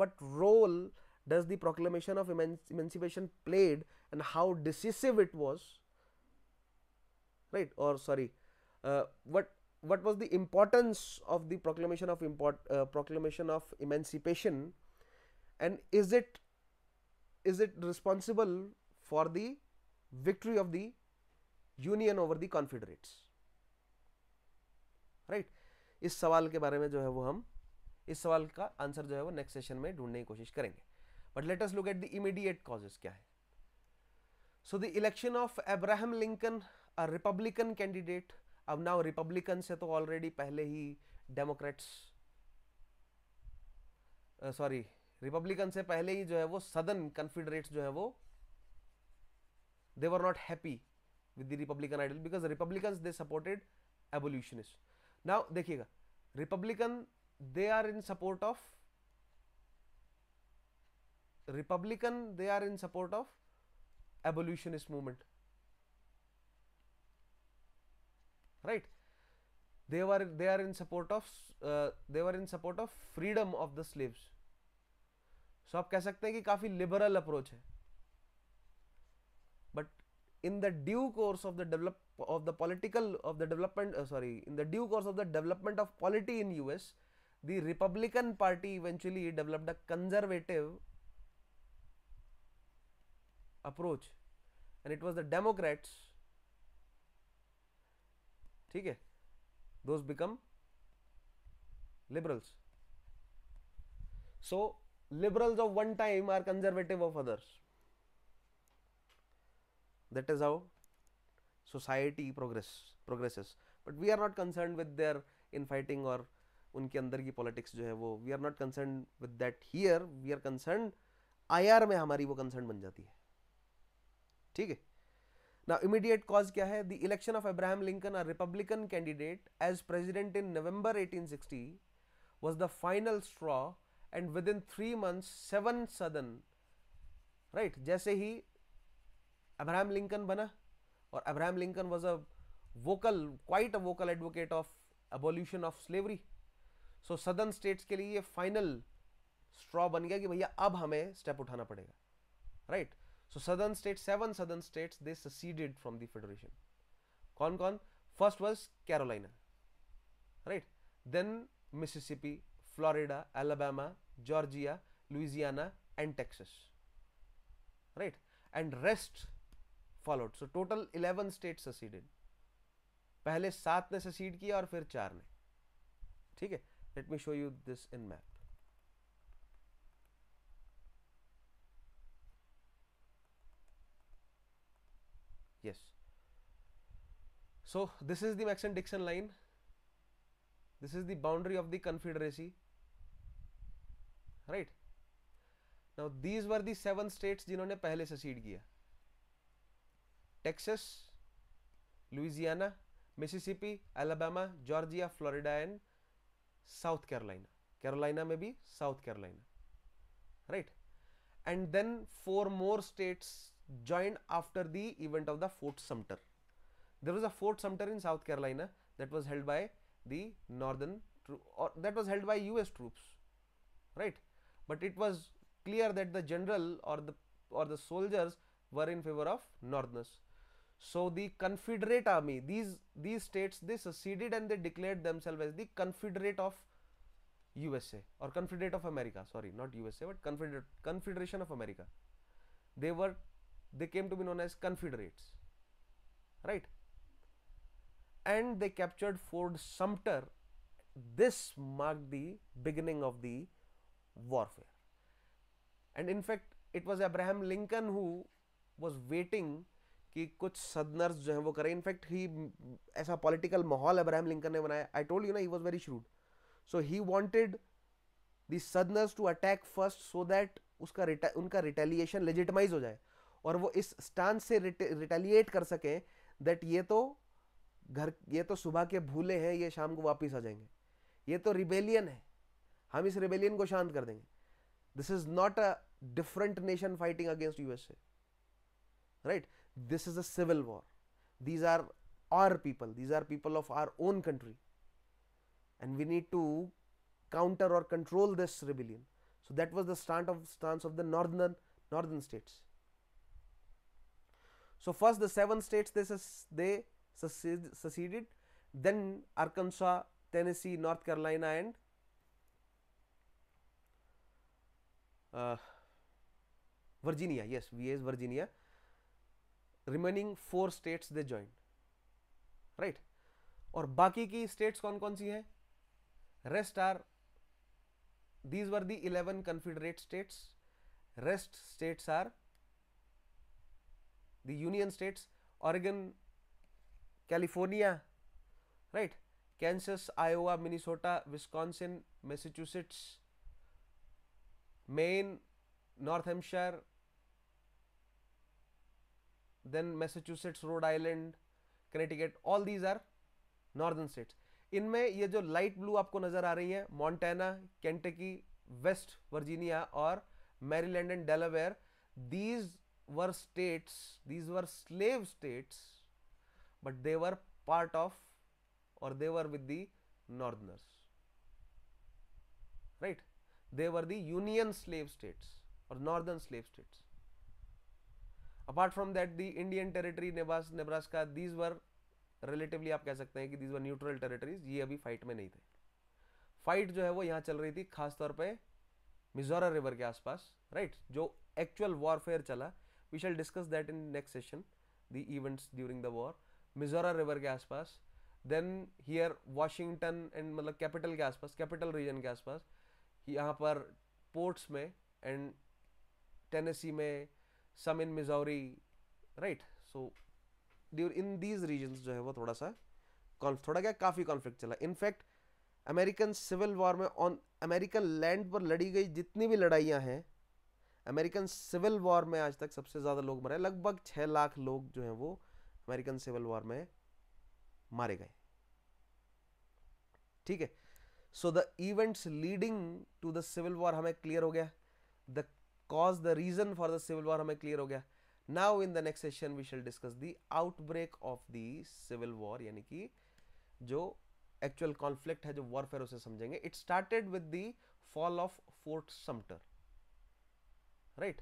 what role does the proclamation of emancipation played and how decisive it was, right? Or sorry, what was the importance of the proclamation of emancipation, and is it responsible for the victory of the Union over the Confederates, right? इस सवाल के बारे में जो है वो हम इस सवाल का आंसर जो है वो नेक्स्ट सेशन में ढूंढने की कोशिश करेंगे. But let us look at the immediate causes. क्या है? So the election of Abraham Lincoln, a Republican candidate. अब now Republicans से तो already पहले ही Democrats, Republicans से पहले ही जो है वो Southern Confederates जो है वो they were not happy with the Republican ideal because the Republicans they supported abolitionists. Now देखिएगा, Republican they are in support of abolitionist movement, right? They are in support of freedom of the slaves. So आप कह सकते हैं कि काफी liberal approach है. But in the due course of the development of polity in US, the Republican Party eventually developed a conservative approach, and it was the Democrats, ठीक है, those become liberals. So liberals of one time are conservative of others. That is how society progresses. But we are not concerned with their infighting or उनके अंदर की politics जो है वो, we are not concerned with that here. We are concerned IR में हमारी वो concern बन जाती है, ठीक है. Now immediate cause क्या है? The election of Abraham Lincoln, a Republican candidate, as president in November 1860 was the final straw, and within 3 months 7 Southern, right, जैसे ही Abraham Lincoln बना, और Abraham Lincoln was quite a vocal advocate of abolition of slavery. So Southern states के लिए ये final straw बन गया कि भैया अब हमें step उठाना पड़ेगा, right? So 7 Southern states, they seceded from the Federation. कौन कौन? First was Carolina, right? Then Mississippi, Florida, Alabama, Georgia, Louisiana, and Texas, right? And rest followed. So total 11 states seceded. पहले 7 ने secede किया और फिर 4 ने. ठीक है? Let me show you this in map. Yes. So this is the Mason-Dixon line. This is the boundary of the Confederacy, right? Now these were the 7 states जिन्होंने पहले secede किया. Texas, Louisiana, Mississippi, Alabama, Georgia, Florida and South Carolina. Carolina में भी South Carolina, right? And then 4 more states joined after the event of the Fort Sumter. There was a Fort Sumter in South Carolina that was held by the northern, or that was held by US troops, right? But it was clear that the general or the soldiers were in favor of northerners. So the Confederate Army, these states, they seceded and they declared themselves as the Confederate of USA, or Confederate of America. Sorry, not USA, but Confederation of America. They came to be known as Confederates, right? And they captured Fort Sumter. This marked the beginning of the warfare. And in fact, it was Abraham Lincoln who was waiting कि कुछ सदनर्स जो हैं वो करें. In fact he ऐसा political माहौल Abraham Lincoln ने बनाया. आई टोल्ड यू ना, he was very shrewd. So he wanted the southerners to attack first so that उनका रिटेलिएशन लेजिटिमाइज हो जाए और वो इस स्टांस से रिटेलिएट कर सकें दैट ये तो सुबह के भूले हैं, ये शाम को वापस आ जाएंगे, ये तो रिबेलियन है, हम इस रिबेलियन को शांत कर देंगे. This is not a different nation fighting against USA, right? This is a civil war. These are our people. These are people of our own country, and we need to counter or control this rebellion. So that was the stance of the northern states. So first the 7 states they seceded. Then Arkansas, Tennessee, North Carolina, and Virginia. Yes, VA is Virginia. Remaining 4 states they joined, right? और बाकी की states कौन कौन सी हैं? Rest are, these were the 11 Confederate states. Rest states are the Union states: Oregon, California, right? Kansas, Iowa, Minnesota, Wisconsin, Massachusetts, Maine, North Hampshire, then Massachusetts, Rhode Island, Connecticut. All these are northern states. इनमें ये जो light blue आपको नजर आ रही है, Montana, Kentucky, West Virginia और Maryland and Delaware, these were states, these were slave states, but they were part of, or they were with the northerners, right? They were the Union slave states or northern slave states. Apart from that, the Indian territory, Nebraska, these were relatively, आप कह सकते हैं कि these were neutral territories. ये अभी fight में नहीं थे. फाइट जो है वो यहाँ चल रही थी खास तौर पे मिजोरा रिवर के आसपास, राइट? जो एक्चुअल वॉरफेयर चला, we shall discuss that in next session, the events during the war. Missouri river के आसपास, देन हियर वाशिंगटन एंड मतलब कैपिटल के आसपास, कैपिटल रीजन के आसपास, यहाँ पर पोर्ट्स में, एंड टेनेसी में, some in Missouri, right? So in these regions जो है वो थोड़ा क्या काफी कॉन्फ्लिक्ट चला. इनफैक्ट अमेरिकन सिविल वॉर में ऑन अमेरिकन लैंड पर लड़ी गई जितनी भी लड़ाइयाँ हैं, अमेरिकन सिविल वॉर में आज तक सबसे ज़्यादा लोग मरे. लगभग 6 लाख लोग जो हैं वो अमेरिकन सिविल वॉर में मारे गए. ठीक है? So the events leading to the civil war हमें क्लियर हो गया. The cause, the reason for the civil war हमें clear हो गया. Now in the next session we shall discuss the outbreak of the civil war, यानी कि जो actual conflict है, जो warfare, उसे समझेंगे. It started with the fall of Fort Sumter, right?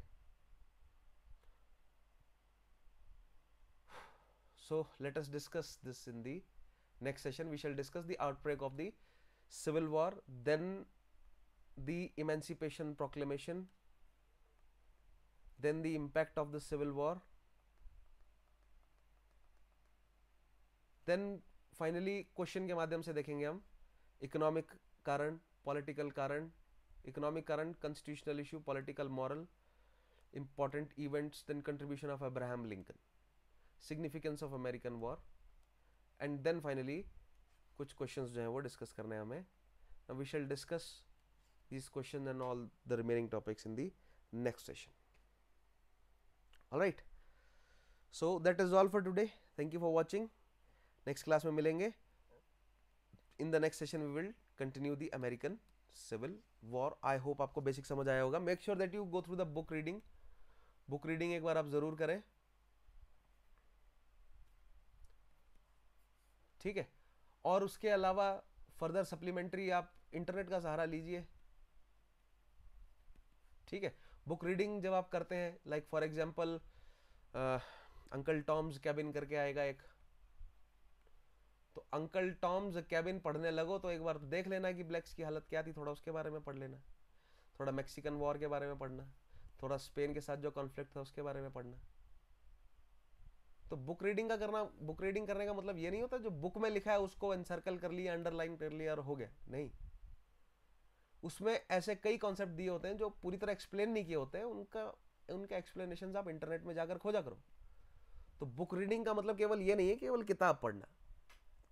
So let us discuss this in the Next session we shall discuss the outbreak of the Civil War, then the Emancipation Proclamation, then the impact of the Civil War, then finally question के माध्यम से देखेंगे हम economic कारण, political कारण, economic कारण, constitutional issue, political moral, important events, then contribution of Abraham Lincoln, significance of American War, and then finally कुछ questions जो हैं वो discuss करने हैं हमें. Now we shall discuss these questions and all the remaining topics in the next session. All right, so that is all for today. Thank you for watching. Next class में मिलेंगे. In the next session we will continue the American Civil War. I hope आपको basic समझ आया होगा. Make sure that you go through the book reading. Book reading एक बार आप जरूर करें, ठीक है. और उसके अलावा फर्दर सप्लीमेंट्री आप इंटरनेट का सहारा लीजिए, ठीक है. बुक रीडिंग जब आप करते हैं, like for example uncle Tom's cabin करके आएगा एक, तो अंकल टॉम्स कैबिन पढ़ने लगो तो एक बार देख लेना कि ब्लैक्स की हालत क्या थी, थोड़ा उसके बारे में पढ़ लेना, थोड़ा मैक्सिकन वॉर के बारे में पढ़ना, थोड़ा स्पेन के साथ जो कॉन्फ्लिक्ट था उसके बारे में पढ़ना. तो बुक रीडिंग करने का मतलब ये नहीं होता जो बुक में लिखा है उसको एनसर्कल कर लिया, अंडरलाइन कर लिया और हो गया. नहीं, उसमें ऐसे कई कॉन्सेप्ट दिए होते हैं जो पूरी तरह एक्सप्लेन नहीं किए होते हैं. उनका एक्सप्लेनेशन आप इंटरनेट में जाकर खोजा करो. तो बुक रीडिंग का मतलब केवल ये नहीं है केवल किताब पढ़ना.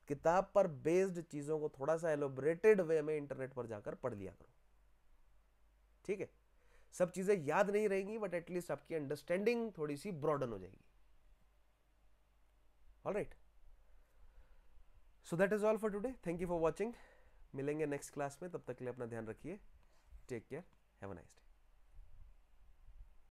किताब पर बेस्ड चीजों को थोड़ा सा एलोबरेटेड वे में इंटरनेट पर जाकर पढ़ लिया करो, ठीक है. सब चीजें याद नहीं रहेंगी बट एटलीस्ट आपकी अंडरस्टैंडिंग थोड़ी सी ब्रॉडन हो जाएगी. Alright, so that is all for today. Thank you for watching. मिलेंगे नेक्स्ट क्लास में, तब तक के लिए अपना ध्यान रखिए. Take care, have a nice day.